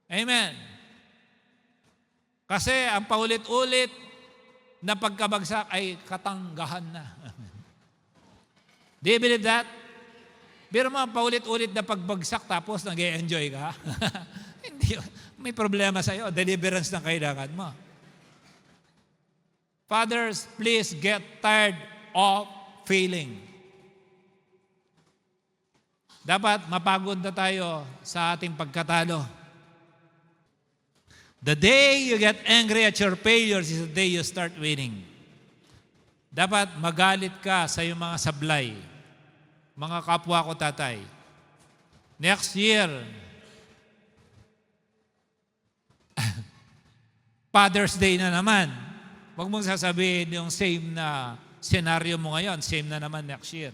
[SPEAKER 1] Amen. Kasi ang paulit-ulit na pagkabagsak ay katanggahan na. Do you believe that? Pero mga paulit-ulit na pagbagsak tapos nag-e-enjoy ka. Hindi. May problema sa'yo. Deliverance na kailangan mo. Fathers, please get tired of failing. Dapat mapagod na tayo sa ating pagkatalo. The day you get angry at your failures is the day you start winning. Dapat magalit ka sa iyong mga sablay. Mga kapwa ko tatay. Next year, Father's Day na naman. Huwag mong sasabihin yung same na scenario mo ngayon, same na naman next year.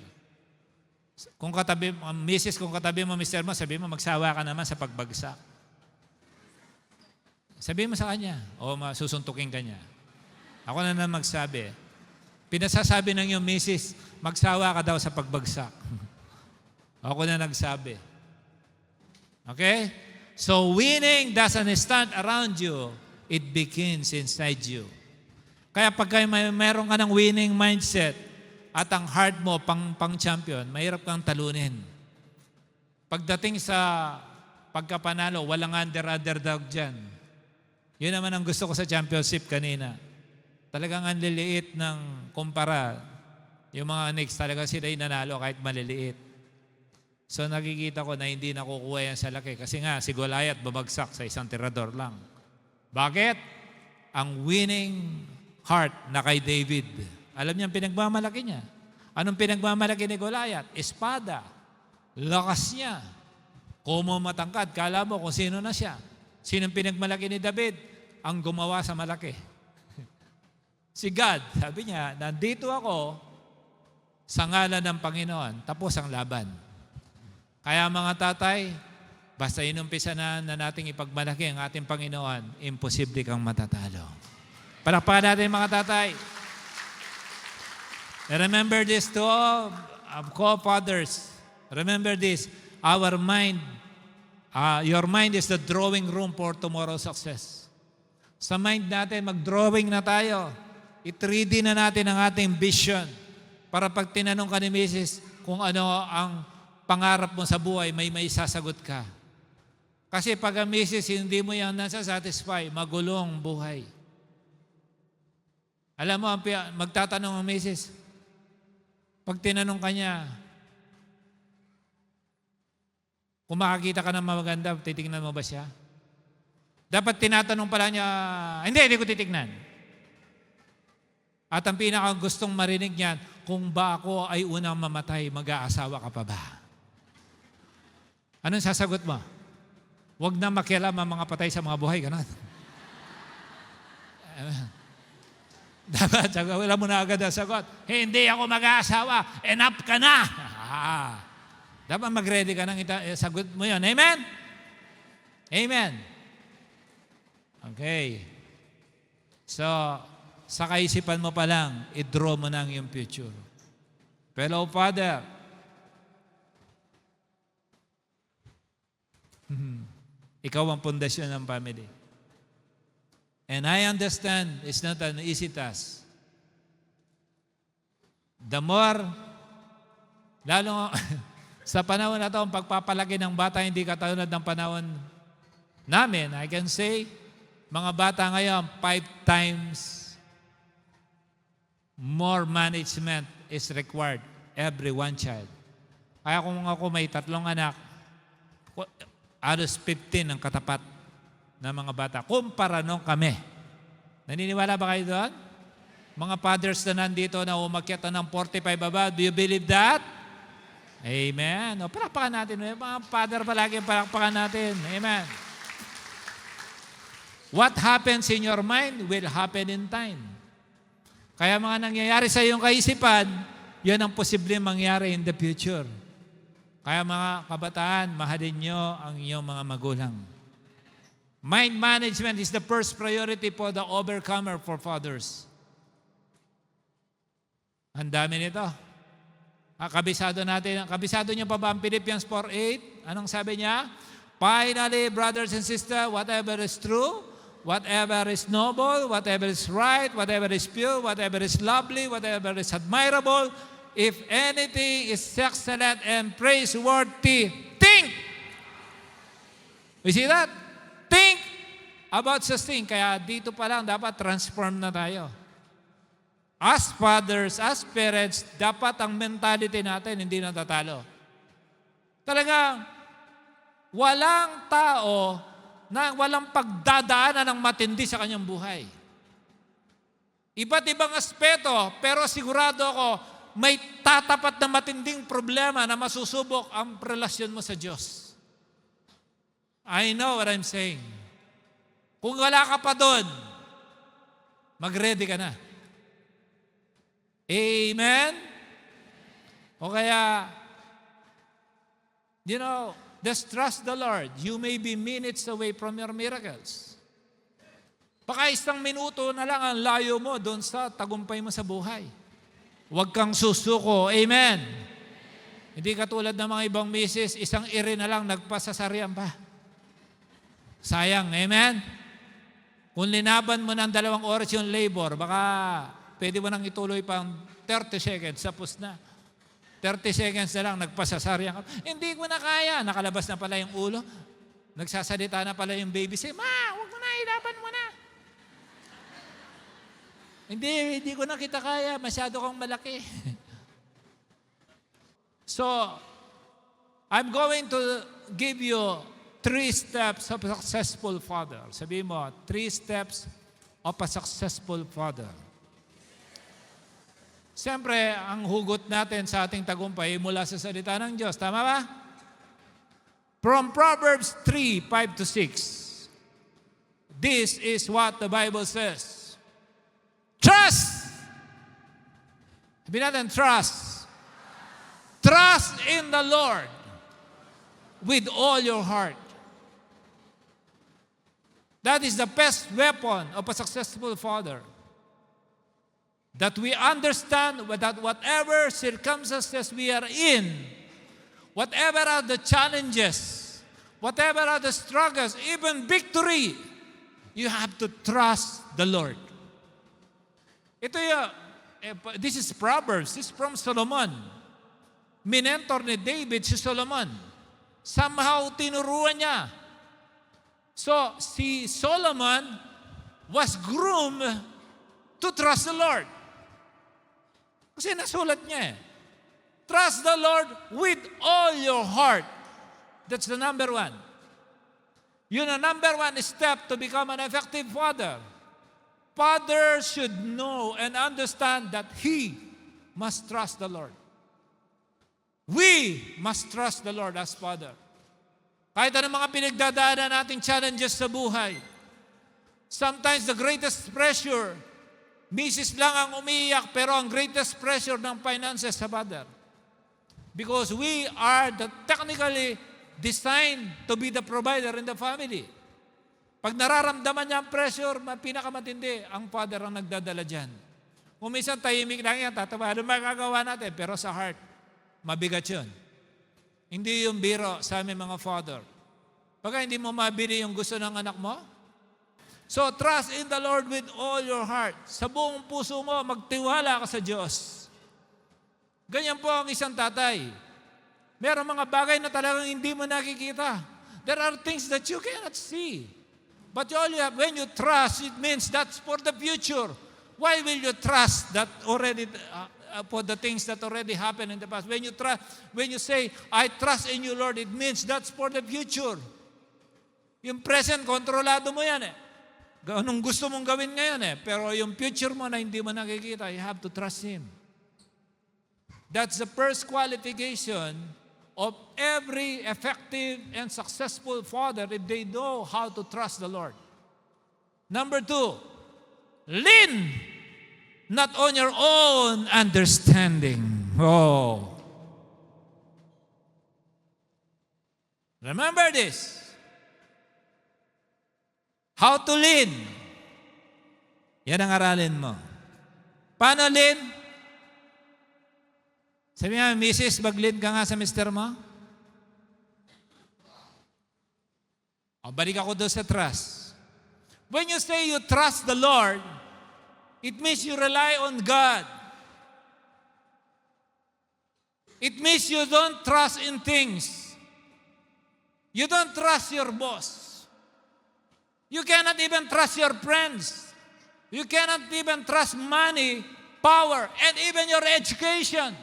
[SPEAKER 1] Kung katabi, misis, kung katabi mo, mister mo, sabihin mo, magsawa ka naman sa pagbagsak. Sabihin mo sa kanya, o masusuntukin ka niya. Ako na naman magsabi. Pinasasabi ng iyong misis, magsawa ka daw sa pagbagsak. Ako na nagsabi. Okay? So winning doesn't stand around you. It begins inside you. Kaya pagka mayroon ka ng winning mindset at ang heart mo pang-champion, mahirap kang talunin. Pagdating sa pagkapanalo, walang underdog dyan. Yun naman ang gusto ko sa championship kanina. Talagang ang liliit ng kumpara. Yung mga next, talaga sila nanalo kahit maliliit. So nakikita ko na hindi nakukuha yan sa laki. Kasi nga, si Goliath babagsak sa isang tirador lang. Bakit? Ang winning heart na kay David. Alam niya ang pinagmamalaki niya. Anong pinagmamalaki ni Goliath? Espada. Lakas niya. Kumo matangkad, kala mo kung sino na siya. Sinong pinagmalaki ni David? Ang gumawa sa malaki. Si God, sabi niya, nandito ako sa ngalan ng Panginoon. Tapos ang laban. Kaya mga tatay, basta inumpisa na nating ipagmalaki ang ating Panginoon, imposible kang matatalo. Palakpakan natin mga tatay. And remember this to all co-fathers. Remember this, our mind, your mind is the drawing room for tomorrow's success. Sa mind natin, mag-drawing na tayo. I-3D na natin ang ating vision para pag tinanong ka ni Mrs. kung ano ang pangarap mo sa buhay, may sasagot ka. Kasi pag ang Mrs. hindi mo yan nasa-satisfy, magulong buhay. Alam mo, magtatanong ang Mrs. Pag tinanong ka niya, kung makakita ka ng maganda, titignan mo ba siya? Dapat tinatanong pala niya, hindi ko titignan. At ang pinaka gustong marinig niyan, kung ba ako ay unang mamatay, mag-aasawa ka pa ba? Anong sasagot mo? Huwag na makialam ang mga patay sa mga buhay, ganun. Dapat, wala mo na agad ang sagot. Hindi ako mag-aasawa. Enough ka na. Dapat mag-ready ka ng sagot mo yun. Amen? Amen. Okay. So, sa kaisipan mo pa lang, i-draw mo na ang iyong future. Fellow Father, ikaw ang pundasyon ng family. And I understand it's not an easy task. The more, lalo sa panahon na ito, ang pagpapalaki ng bata hindi katulad ng panahon namin, I can say, mga bata ngayon, 5 times more management is required every one child. Kaya kung ako may 3 anak, alos 15 ang katapat ng mga bata. Kumpara nung kami. Naniniwala ba kayo doon? Mga fathers na nandito na umakyat ng 45 baba, do you believe that? Amen. O, palakpakan natin. Mga father palagi palakpakan natin. Amen. What happens in your mind will happen in time. Kaya mga nangyayari sa iyong kaisipan, yan ang posibleng mangyari in the future. Kaya mga kabataan, mahalin nyo ang iyong mga magulang. Mind management is the first priority for the overcomer for fathers. Ang dami nito. Kabisado natin. Kabisado niyo pa ba ang Philippians 4:8? Anong sabi niya? Finally, brothers and sisters, whatever is true, whatever is noble, whatever is right, whatever is pure, whatever is lovely, whatever is admirable, if anything is excellent and praiseworthy, think. You see that? Think about such things. Kaya dito pa lang dapat transform na tayo. As fathers, as parents, dapat ang mentality natin hindi natatalo. Talagang walang tao na walang pagdadaanan ng matindi sa kanyang buhay. Iba't ibang aspeto, pero sigurado ako, may tatapat na matinding problema na masusubok ang relasyon mo sa Diyos. I know what I'm saying. Kung wala ka pa doon, mag-ready ka na. Amen? O kaya, just trust the Lord. You may be minutes away from your miracles. Baka 1 minuto na lang ang layo mo doon sa tagumpay mo sa buhay. Huwag kang susuko. Amen? Hindi katulad ng mga ibang misis, 1 iri na lang nagpasasarian pa. Sayang. Amen? Kung linaban mo ng 2 oras yung labor, baka pwede mo nang ituloy pang 30 seconds, tapos na. 30 seconds na lang, nagpasasaryan ka. Hindi ko na kaya. Nakalabas na pala yung ulo. Nagsasalita na pala yung baby. Say, Ma, huwag mo na, ilaban mo na. Hindi ko na kita kaya. Masyado kang malaki. So, I'm going to give you 3 steps of a successful father. Sabihin mo, 3 steps of a successful father. Siyempre, ang hugot natin sa ating tagumpay mula sa salita ng Diyos. Tama ba? From Proverbs 3:5-6. This is what the Bible says. Trust! Sabihin natin, trust. Trust in the Lord with all your heart. That is the best weapon of a successful father. That we understand that whatever circumstances we are in, whatever are the challenges, whatever are the struggles, even victory, you have to trust the Lord. This is Proverbs. This is from Solomon. Minentor ni David si Solomon. Somehow tinuruan niya. So, si Solomon was groomed to trust the Lord. Kasi nasulat niya eh. Trust the Lord with all your heart. That's the number 1. Yun ang number 1 step to become an effective father. Father should know and understand that he must trust the Lord. We must trust the Lord as father. Kahit anong mga pinagdadaanan nating challenges sa buhay. Sometimes the greatest pressure, misis lang ang umiiyak, pero ang greatest pressure ng finances sa father. Because we are technically designed to be the provider in the family. Pag nararamdaman niya ang pressure, pinakamatindi, ang father ang nagdadala dyan. Kung minsan tahimik lang yan, tatawa, ano magagawa natin? Pero sa heart, mabigat yun. Hindi yung biro sa aming mga father. Pagka hindi mo mabili yung gusto ng anak mo, so trust in the Lord with all your heart. Sa buong puso mo, magtiwala ka sa Diyos. Ganyan po ang isang tatay. Meron mga bagay na talagang hindi mo nakikita. There are things that you cannot see. But when you trust, it means that's for the future. Why will you trust that already for the things that already happened in the past? When you say, I trust in you, Lord, it means that's for the future. Yung present, kontrolado mo yan eh. Anong gusto mong gawin ngayon eh. Pero yung future mo na hindi mo nakikita, you have to trust Him. That's the first qualification of every effective and successful father if they know how to trust the Lord. Number 2, lean not on your own understanding. Oh. Remember this. How to lean. Yan ang aralin mo. Paano lean? Sabi nga, Mrs., mag-lean ka nga sa mister mo. O, balik ako doon sa trust. When you say you trust the Lord, it means you rely on God. It means you don't trust in things. You don't trust your boss. You cannot even trust your friends. You cannot even trust money, power, and even your education.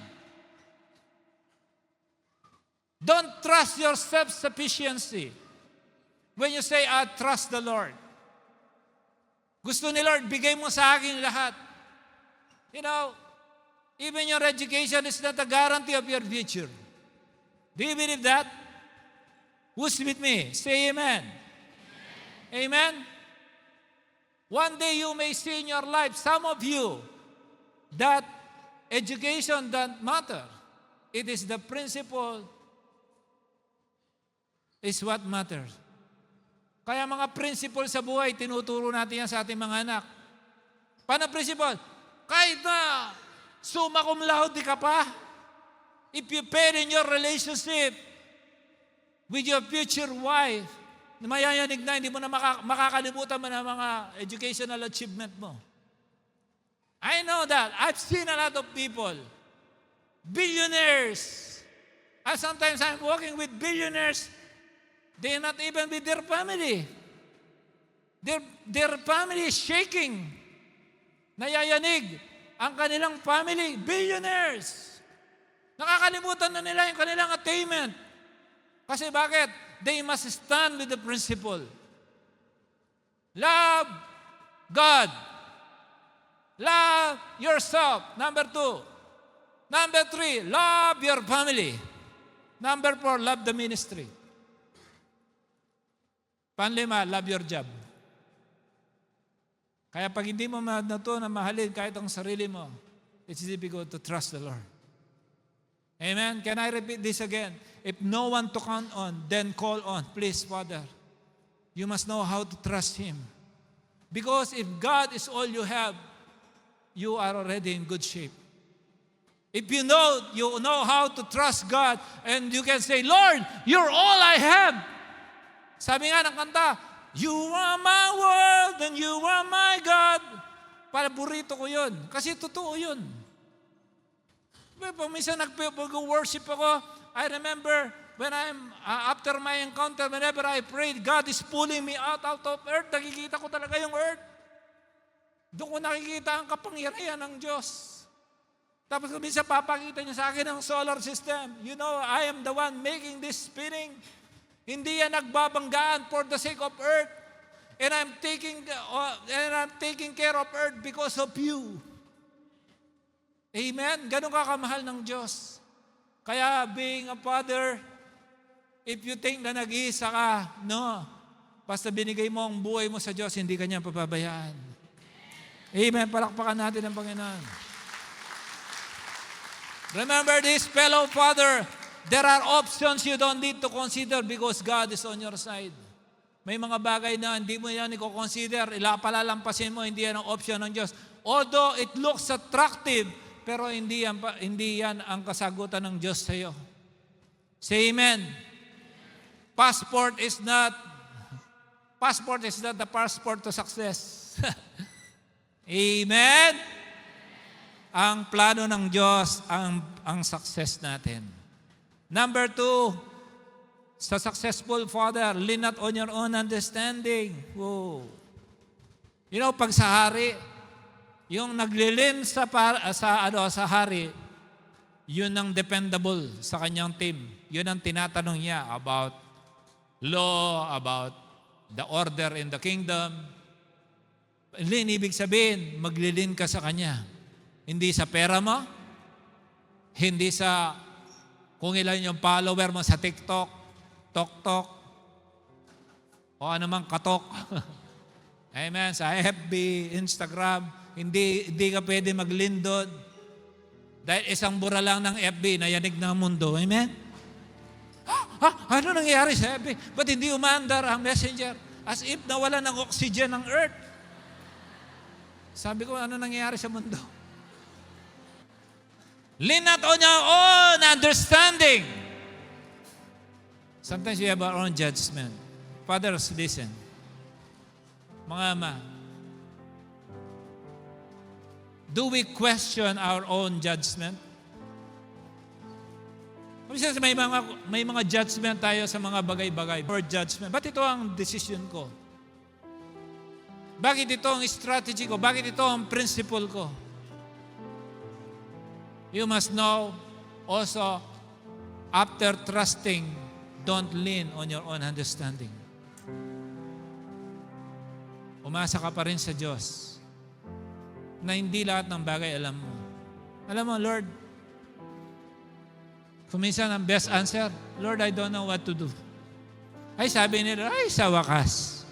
[SPEAKER 1] Don't trust your self-sufficiency. When you say, I trust the Lord. Gusto ni Lord, bigay mo sa akin lahat. You know, even your education is not a guarantee of your future. Do you believe that? Who's with me? Say amen. Amen? One day you may see in your life, some of you, that education doesn't matter. It is the principle is what matters. Kaya mga principle sa buhay, tinuturo natin yan sa ating mga anak. Paano principle? Kahit na summa cum laude ka pa, if you fail in your relationship with your future wife, mayayanig na, hindi mo na makakalimutan mo na mga educational achievement mo. I know that. I've seen a lot of people, billionaires. And sometimes I'm working with billionaires. They're not even with their family. Their family is shaking. Nayayanig ang kanilang family, billionaires. Nakakalimutan na nila yung kanilang attainment. Kasi bakit? They must stand with the principle. Love God. Love yourself. Number 2. Number 3, love your family. Number 4, love the ministry. Panlima, love your job. Kaya pag hindi mo natuto na mahalin kahit ang sarili mo, it's difficult to trust the Lord. Amen? Can I repeat this again? If no one to count on, then call on. Please, Father, you must know how to trust Him. Because if God is all you have, you are already in good shape. If you know how to trust God, and you can say, Lord, you're all I have. Sabi nga ng kanta, you are my world and you are my God. Paborito ko yun. Kasi totoo yun. Pag minsan nag-worship ako, I remember when after my encounter, whenever I prayed, God is pulling me out of earth. Nakikita ko talaga yung earth. Doon ko nakikita ang kapangyarihan ng Diyos. Tapos kung minsan papakita niya sa akin ang solar system. You know, I am the one making this spinning. Hindi yan nagbabanggaan for the sake of earth. And I'm taking care of earth because of you. Amen? Ganun ka kamahal ng Diyos. Kaya being a father If you think na nag-iisa ka, no. Basta binigay mo ang buhay mo sa Diyos, hindi ka niya papabayaan. Amen. Palakpakan natin ang Panginoon. Remember this, fellow father, there are options you don't need to consider because God is on your side. May mga bagay na hindi mo yan i-consider, palalampasin mo, hindi yan ang option ng Diyos. Although it looks attractive, pero hindi yan ang kasagutan ng Diyos sa iyo. Say amen. Passport is not the passport to success. Amen? Ang plano ng Diyos ang success natin. Number 2, sa successful father, lean not on your own understanding. Whoa. You know, pag sa hari, yung naglilin sa hari, yun ang dependable sa kanyang team. Yun ang tinatanong niya about law, about the order in the kingdom. Lean, ibig sabihin, maglilin ka sa kanya. Hindi sa pera mo, hindi sa kung ilan yung follower mo sa TikTok, Tok-tok, o anumang katok. Amen. Sa FB, Instagram, hindi ka pwede maglindod. Dahil isang bura lang ng FB, nayanig na ang mundo. Amen? Ano nangyayari sa FB? Ba't hindi umandar ang messenger? As if nawala ng oxygen ng earth. Sabi ko, ano nangyayari sa mundo? Lean not on your own understanding. Sometimes we have our own judgment. Fathers, listen. Mga ama, do we question our own judgment? May mga judgment tayo sa mga bagay-bagay. For judgment. Bakit ito ang decision ko? Bakit ito ang strategy ko? Bakit ito ang principle ko? You must know also, after trusting, don't lean on your own understanding. Umasa ka pa rin sa Diyos na hindi lahat ng bagay alam mo. Alam mo, Lord, kuminsan ang best answer, Lord, I don't know what to do. Ay, sabi nila, ay, sa wakas.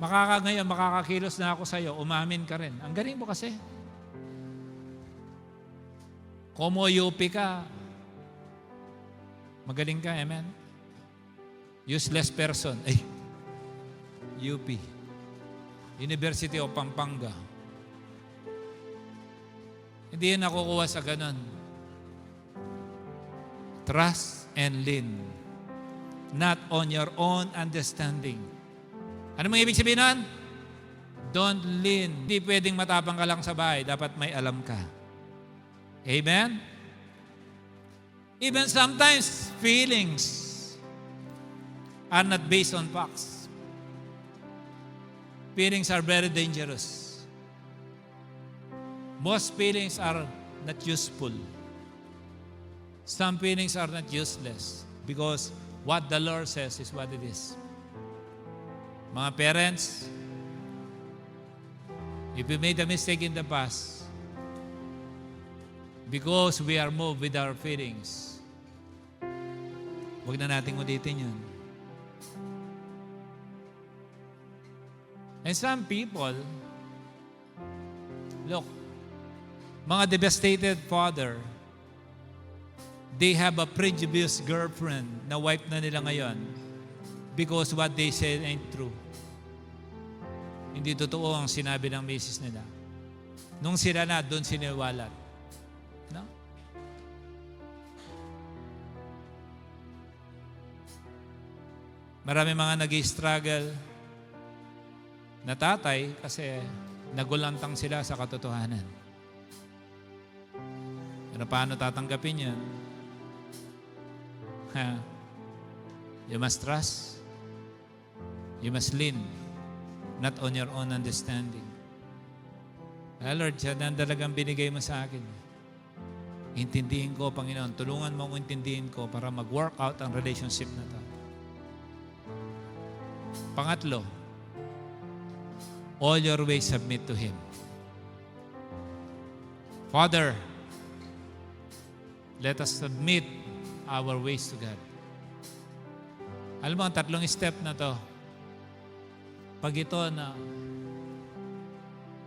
[SPEAKER 1] Ngayon, makakakilos na ako sa iyo, umamin ka rin. Ang galing mo kasi. Como UP ka, magaling ka, amen? Useless person. Ay, UP. University of Pampanga. Hindi yan nakukuha sa ganun. Trust and lean. Not on your own understanding. Ano mga ibig sabihin nun? Don't lean. Hindi pwedeng matapang ka lang sa bahay. Dapat may alam ka. Amen? Even sometimes, feelings are not based on facts. Feelings are very dangerous. Most feelings are not useful. Some feelings are not useless because what the Lord says is what it is. Mga parents, if we made a mistake in the past, because we are moved with our feelings, huwag na nating ulitin yun. And some people, look, mga devastated father, they have a prejudiced girlfriend na wife na nila ngayon because what they said ain't true. Hindi totoo ang sinabi ng misis nila. Nung sila na, doon siniwalat. No? Marami mga nag-struggle na tatay kasi nagulantang sila sa katotohanan. Pero paano tatanggapin yan? You must trust. You must lean. Not on your own understanding. Lord, siya na talagang binigay mo sa akin. Intindihin ko, Panginoon. Tulungan mo akong intindihin ko para mag-work out ang relationship na to. Pangatlo, all your ways submit to Him. Father, let us submit our ways to God. Alam mo, ang tatlong step na to, pag ito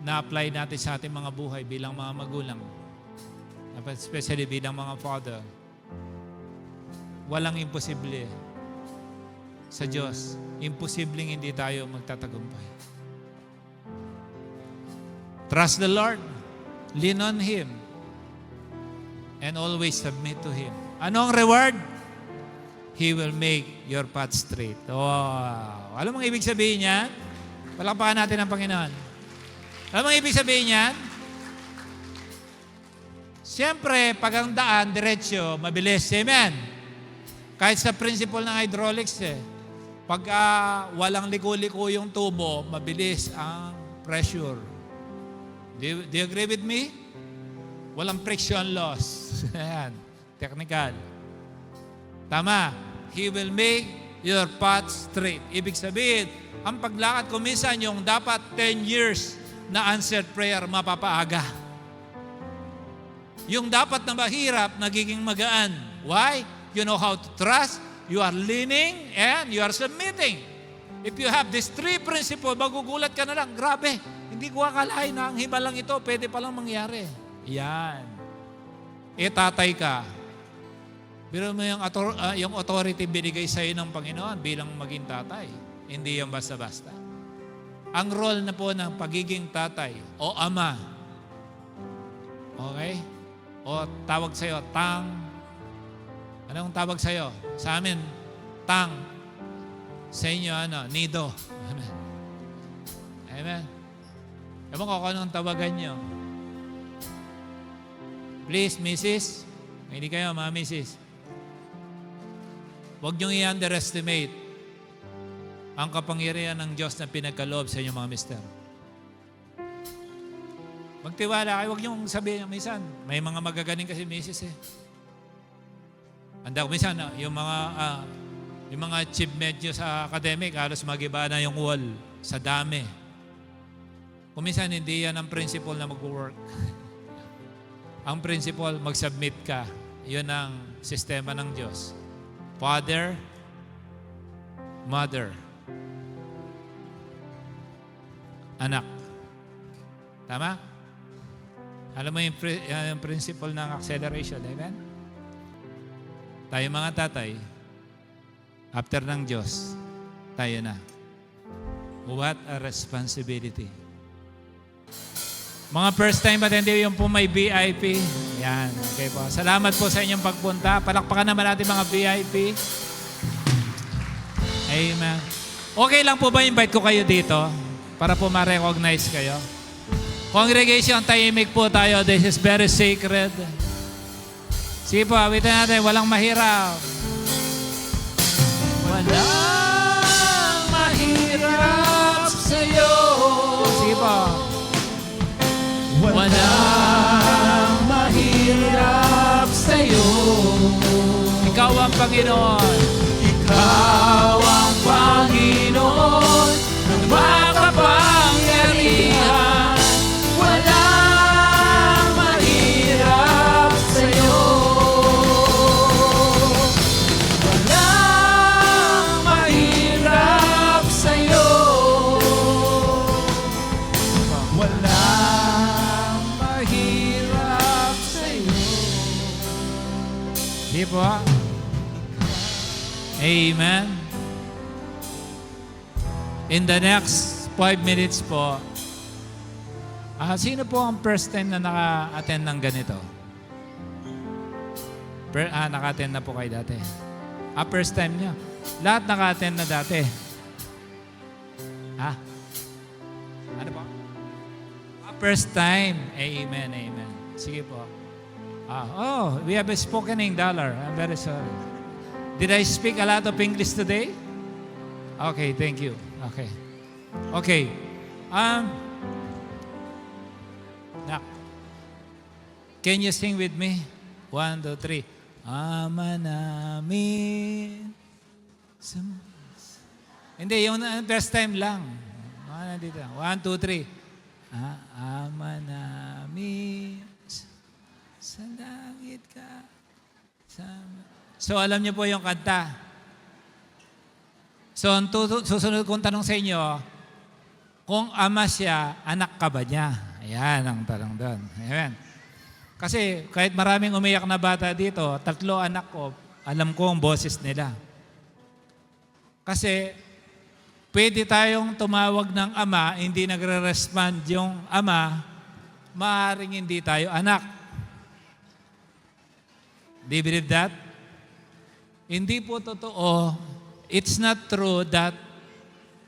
[SPEAKER 1] na-apply natin sa ating mga buhay bilang mga magulang, especially bilang mga father, walang imposible sa Diyos. Imposibleng hindi tayo magtatagumpay. Trust the Lord. Lean on Him. And always submit to Him. Ano ang reward? He will make your path straight. Wow! Alam mo ang ibig sabihin niyan? Palakpakan natin ang Panginoon. Alam mo ang ibig sabihin niyan? Siyempre, pag ang daan, diretsyo, mabilis. Amen? Kahit sa principle ng hydraulics, pag walang liko-liko yung tubo, mabilis ang pressure. Do you agree with me? Walang friction loss. Ayan, technical. Tama. He will make your path straight. Ibig sabihin, ang paglakad ko minsan yung dapat 10 years na answered prayer, mapapaaga. Yung dapat na mahirap, nagiging magaan. Why? You know how to trust, you are leaning, and you are submitting. If you have these three principles, magugulat ka na lang, grabe, hindi ko akalain na ang himalang ito, pwede palang mangyari. Yan. Tatay ka. Pero mo yung authority binigay sa iyo ng Panginoon bilang maging tatay. Hindi yung basta-basta. Ang role na po ng pagiging tatay o ama. Okay? O tawag sa iyo, tang. Anong tawag sa iyo? Sa amin, tang. Sa inyo, nido. Amen. Amen. Ewan ko kung anong tawagan nyo. Please, Mrs. Hindi kayo, mga Mrs. Huwag niyong i-underestimate ang kapangyarihan ng Diyos na pinagkaloob sa inyong mga mister. Magtiwala kayo, huwag niyong sabihin, minsan, may mga magagaling kasi Mrs. Anda ko minsan, yung mga achievement nyo sa academic, halos mag-iba na yung wall sa dami. Kung minsan, hindi yan ang principle na mag-work. Ang principle, mag-submit ka. Yun ang sistema ng Diyos. Father, mother, anak. Tama? Alam mo yung principle ng acceleration. Amen? Tayo mga tatay, after ng Diyos, tayo na. What a responsibility. Mga first time attendee, yung po may VIP. Yan, okay po. Salamat po sa inyong pagpunta. Palakpakan naman natin mga VIP. Amen. Okay lang po ba invite ko kayo dito para po ma-recognize kayo? Congregation, tahimik po tayo. This is very sacred. Sige po, awitin natin. Walang mahirap. Walang mahirap sa'yo. Sige po. Walang mahirap sa'yo. Ikaw ang Panginoon. Ikaw ang Panginoon ng makapangyarihan. Walang mahirap sa'yo. Walang mahirap sa'yo. Walang mahirap sa'yo. Di po? Amen. In the next 5 minutes po, sino po ang first time na naka-attend ng ganito? Naka-attend na po kayo dati. First time niya. Lahat naka-attend na dati. Ano po? First time. Amen, amen. Sige po. We have a spoken in dollar. I'm very sorry. Did I speak a lot of English today? Okay, thank you. Okay. Okay. Now, can you sing with me? 1, 2, 3. Ama namin. Hindi, yung first time lang. Dito. 1, 2, 3. Ama namin. Sa langit ka. So, alam niyo po yung kanta. So, ang susunod kong tanong sa inyo, kung ama siya, anak ka ba niya? Ayan ang tanong doon. Amen. Kasi kahit maraming umiyak na bata dito, 3 anak ko, alam ko ang boses nila. Kasi pwede tayong tumawag ng ama, hindi nagre-respond yung ama, maaaring hindi tayo anak. Do you believe that? Hindi po totoo. It's not true that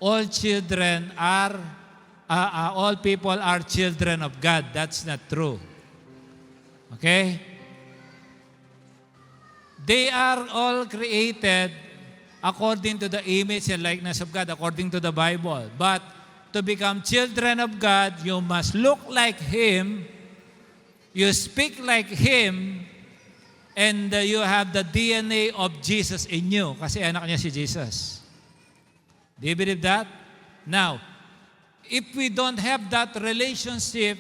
[SPEAKER 1] all children are, all people are children of God. That's not true. Okay? They are all created according to the image and likeness of God, according to the Bible. But to become children of God, you must look like Him, you speak like Him, and you have the DNA of Jesus in you. Kasi anak niya si Jesus. Do you believe that? Now, if we don't have that relationship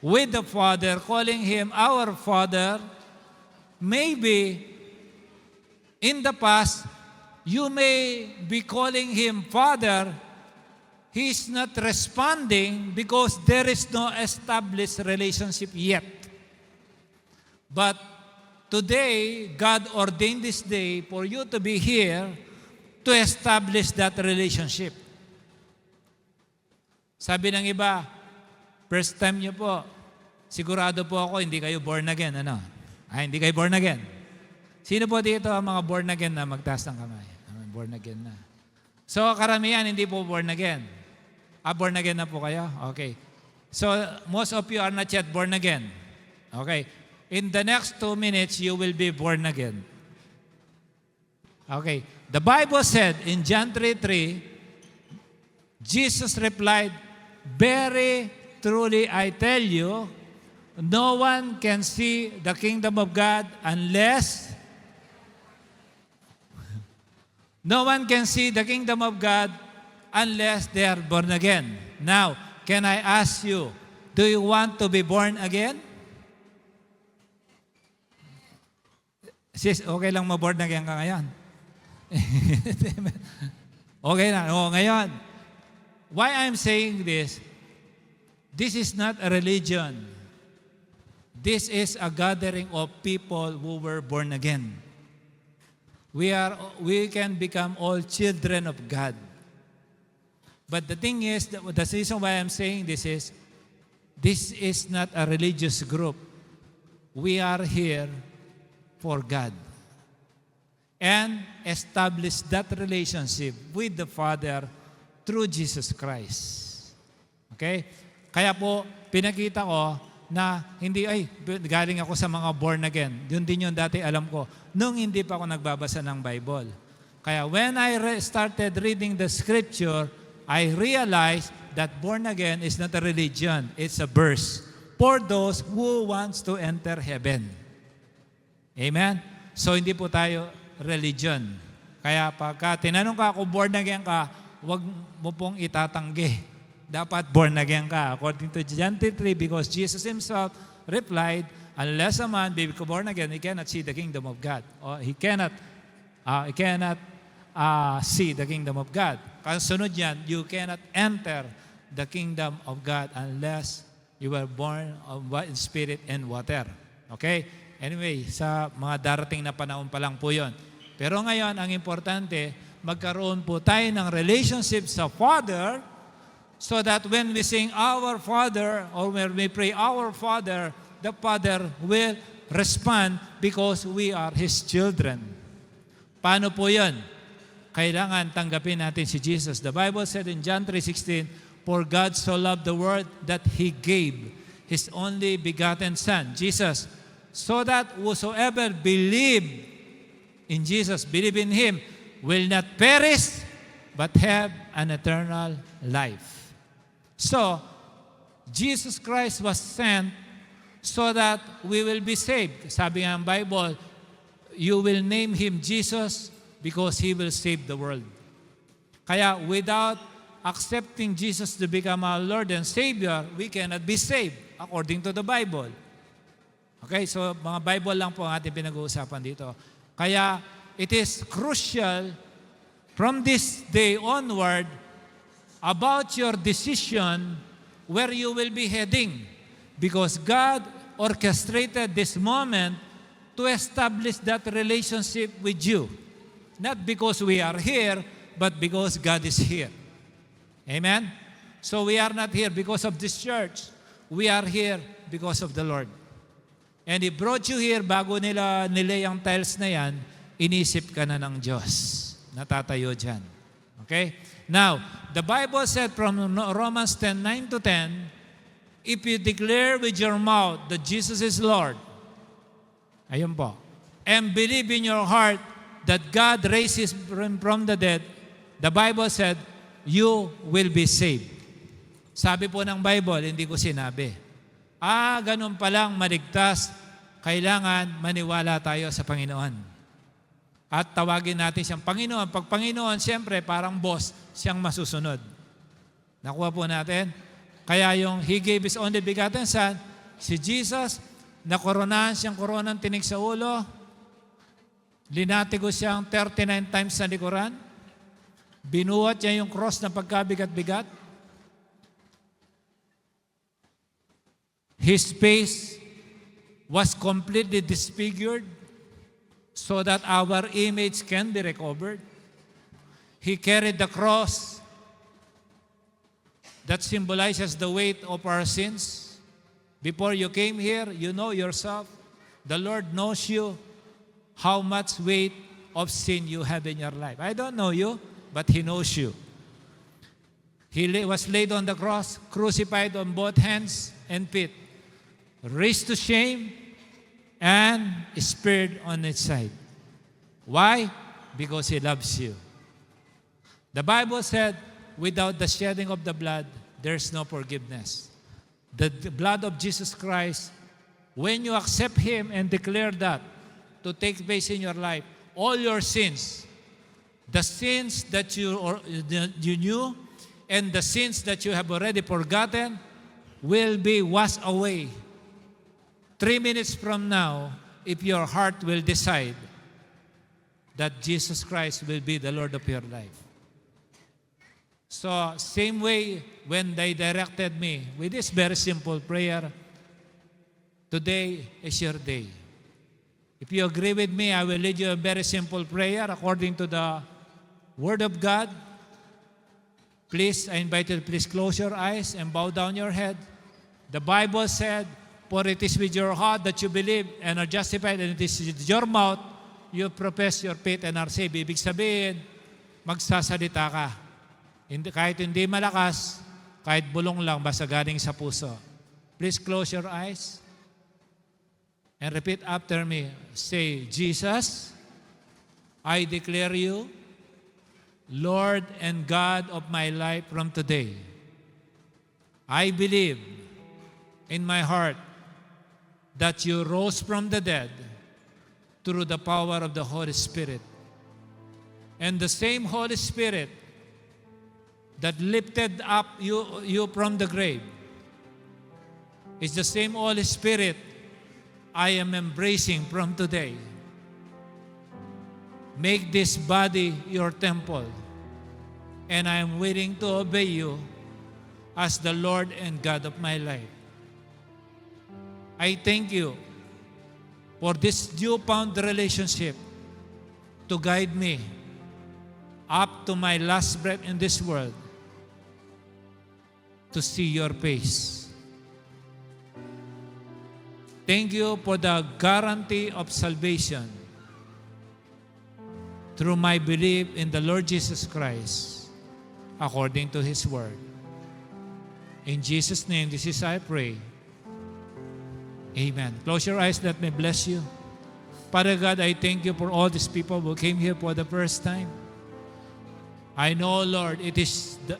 [SPEAKER 1] with the Father, calling Him our Father, maybe in the past, you may be calling Him Father. He's not responding because there is no established relationship yet. But today, God ordained this day for you to be here to establish that relationship. Sabi ng iba, first time niyo po, sigurado po ako, hindi kayo born again. Ano? Hindi kayo born again. Sino po dito ang mga born again na magtaas ng kamay? Born again na. So, karamihan hindi po born again. Born again na po kayo? Okay. So, most of you are not yet born again. Okay. In the next 2 minutes, you will be born again. Okay. The Bible said in John 3:3, Jesus replied, "Very truly I tell you, no one can see the kingdom of God unless they are born again." Now, can I ask you, do you want to be born again? Sis, okay lang ma-born again ka ngayon? Okay na. Ngayon, why I'm saying this, this is not a religion. This is a gathering of people who were born again. We can become all children of God. But the thing is, the reason why I'm saying this is not a religious group. We are here for God. And establish that relationship with the Father through Jesus Christ. Okay? Kaya po, pinakita ko na hindi, galing ako sa mga born again. Yun din yung dati alam ko, nung hindi pa ako nagbabasa ng Bible. Kaya when I started reading the Scripture, I realized that born again is not a religion, it's a verse for those who wants to enter heaven. Amen? So hindi po tayo religion. Kaya pagka tinanong ka kung born again ka, huwag mo pong itatanggi. Dapat born again ka. According to John 3:3, because Jesus Himself replied, unless a man be born again, he cannot see the kingdom of God. Or he cannot see the kingdom of God. Kasunod yan, you cannot enter the kingdom of God unless you were born of spirit and water. Okay? Anyway, sa mga darating na panahon pa lang po yun. Pero ngayon, ang importante, magkaroon po tayo ng relationship sa Father so that when we sing Our Father or when we pray Our Father, the Father will respond because we are His children. Paano po yun? Kailangan tanggapin natin si Jesus. The Bible said in John 3:16, "For God so loved the world that He gave His only begotten Son, Jesus, so that whosoever believe in Jesus, believe in Him, will not perish, but have an eternal life." So, Jesus Christ was sent so that we will be saved. Sabi nga ng Bible, you will name Him Jesus because He will save the world. Kaya without accepting Jesus to become our Lord and Savior, we cannot be saved according to the Bible. Okay, so mga Bible lang po ang ating pinag-uusapan dito. Kaya it is crucial from this day onward about your decision where you will be heading. Because God orchestrated this moment to establish that relationship with you. Not because we are here, but because God is here. Amen? So we are not here because of this church. We are here because of the Lord. And He brought you here bago nila yung tiles na yan, inisip ka na ng Diyos. Natatayo dyan. Okay? Now, the Bible said from Romans 10:9 to 10, if you declare with your mouth that Jesus is Lord, ayun po, and believe in your heart that God raised Him from the dead, the Bible said, you will be saved. Sabi po ng Bible, hindi ko sinabi. Ganun palang maligtas, kailangan maniwala tayo sa Panginoon. At tawagin natin siyang Panginoon. Pag Panginoon, siyempre, parang boss, siyang masusunod. Nakuha po natin? Kaya yung He gave His only begotten Son, si Jesus, nakoronahan siyang koronang tinig sa ulo, linatigo siyang 39 times sa likuran, binuhat niya yung cross na pagkabigat-bigat, His face was completely disfigured so that our image can be recovered. He carried the cross that symbolizes the weight of our sins. Before you came here, you know yourself. The Lord knows you how much weight of sin you have in your life. I don't know you, but He knows you. He was laid on the cross, crucified on both hands and feet, raised to shame, and speared on its side. Why? Because He loves you. The Bible said, without the shedding of the blood, there's no forgiveness. The blood of Jesus Christ, when you accept Him and declare that to take place in your life, all your sins, the sins that you knew and the sins that you have already forgotten will be washed away. 3 minutes from now, if your heart will decide that Jesus Christ will be the Lord of your life. So, same way when they directed me with this very simple prayer, today is your day. If you agree with me, I will lead you a very simple prayer according to the Word of God. Please, I invite you to please close your eyes and bow down your head. The Bible said, for it is with your heart that you believe and are justified, and it is with your mouth you profess your faith and are saved. Ibig sabihin, magsasalita ka. Kahit hindi malakas, kahit bulong lang, basta galing sa puso. Please close your eyes and repeat after me. Say, Jesus, I declare you Lord and God of my life from today. I believe in my heart that you rose from the dead through the power of the Holy Spirit. And the same Holy Spirit that lifted up you from the grave is the same Holy Spirit I am embracing from today. Make this body your temple, and I am willing to obey you as the Lord and God of my life. I thank you for this newfound relationship to guide me up to my last breath in this world to see your face. Thank you for the guarantee of salvation through my belief in the Lord Jesus Christ according to His Word. In Jesus' name, this is I pray. Amen. Close your eyes, let me bless you. Father God, I thank you for all these people who came here for the first time. I know, Lord,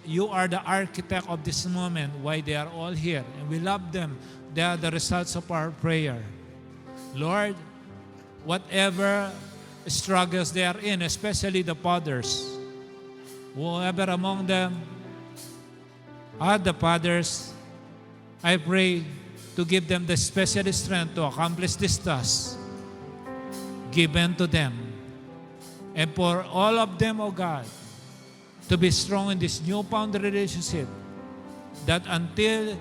[SPEAKER 1] you are the architect of this moment, why they are all here. And we love them. They are the results of our prayer. Lord, whatever struggles they are in, especially the fathers, whoever among them are the fathers, I pray to give them the special strength to accomplish this task given to them. And for all of them, O God, to be strong in this newfound relationship, that until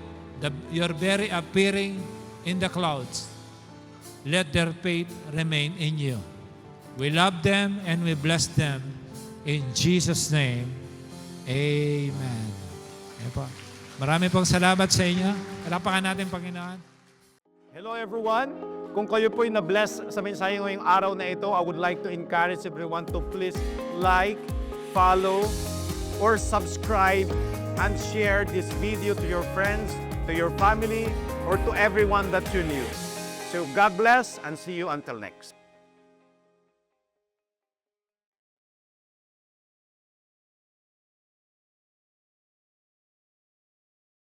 [SPEAKER 1] your very appearing in the clouds, let their faith remain in you. We love them and we bless them. In Jesus' name, Amen. Ayan po. Marami pong salamat sa inyo. Palapakan natin, Panginoon.
[SPEAKER 2] Hello everyone! Kung kayo po'y na-bless sa mensahe ngayong araw na ito, I would like to encourage everyone to please like, follow, or subscribe and share this video to your friends, to your family, or to everyone that you knew. So God bless and see you until next.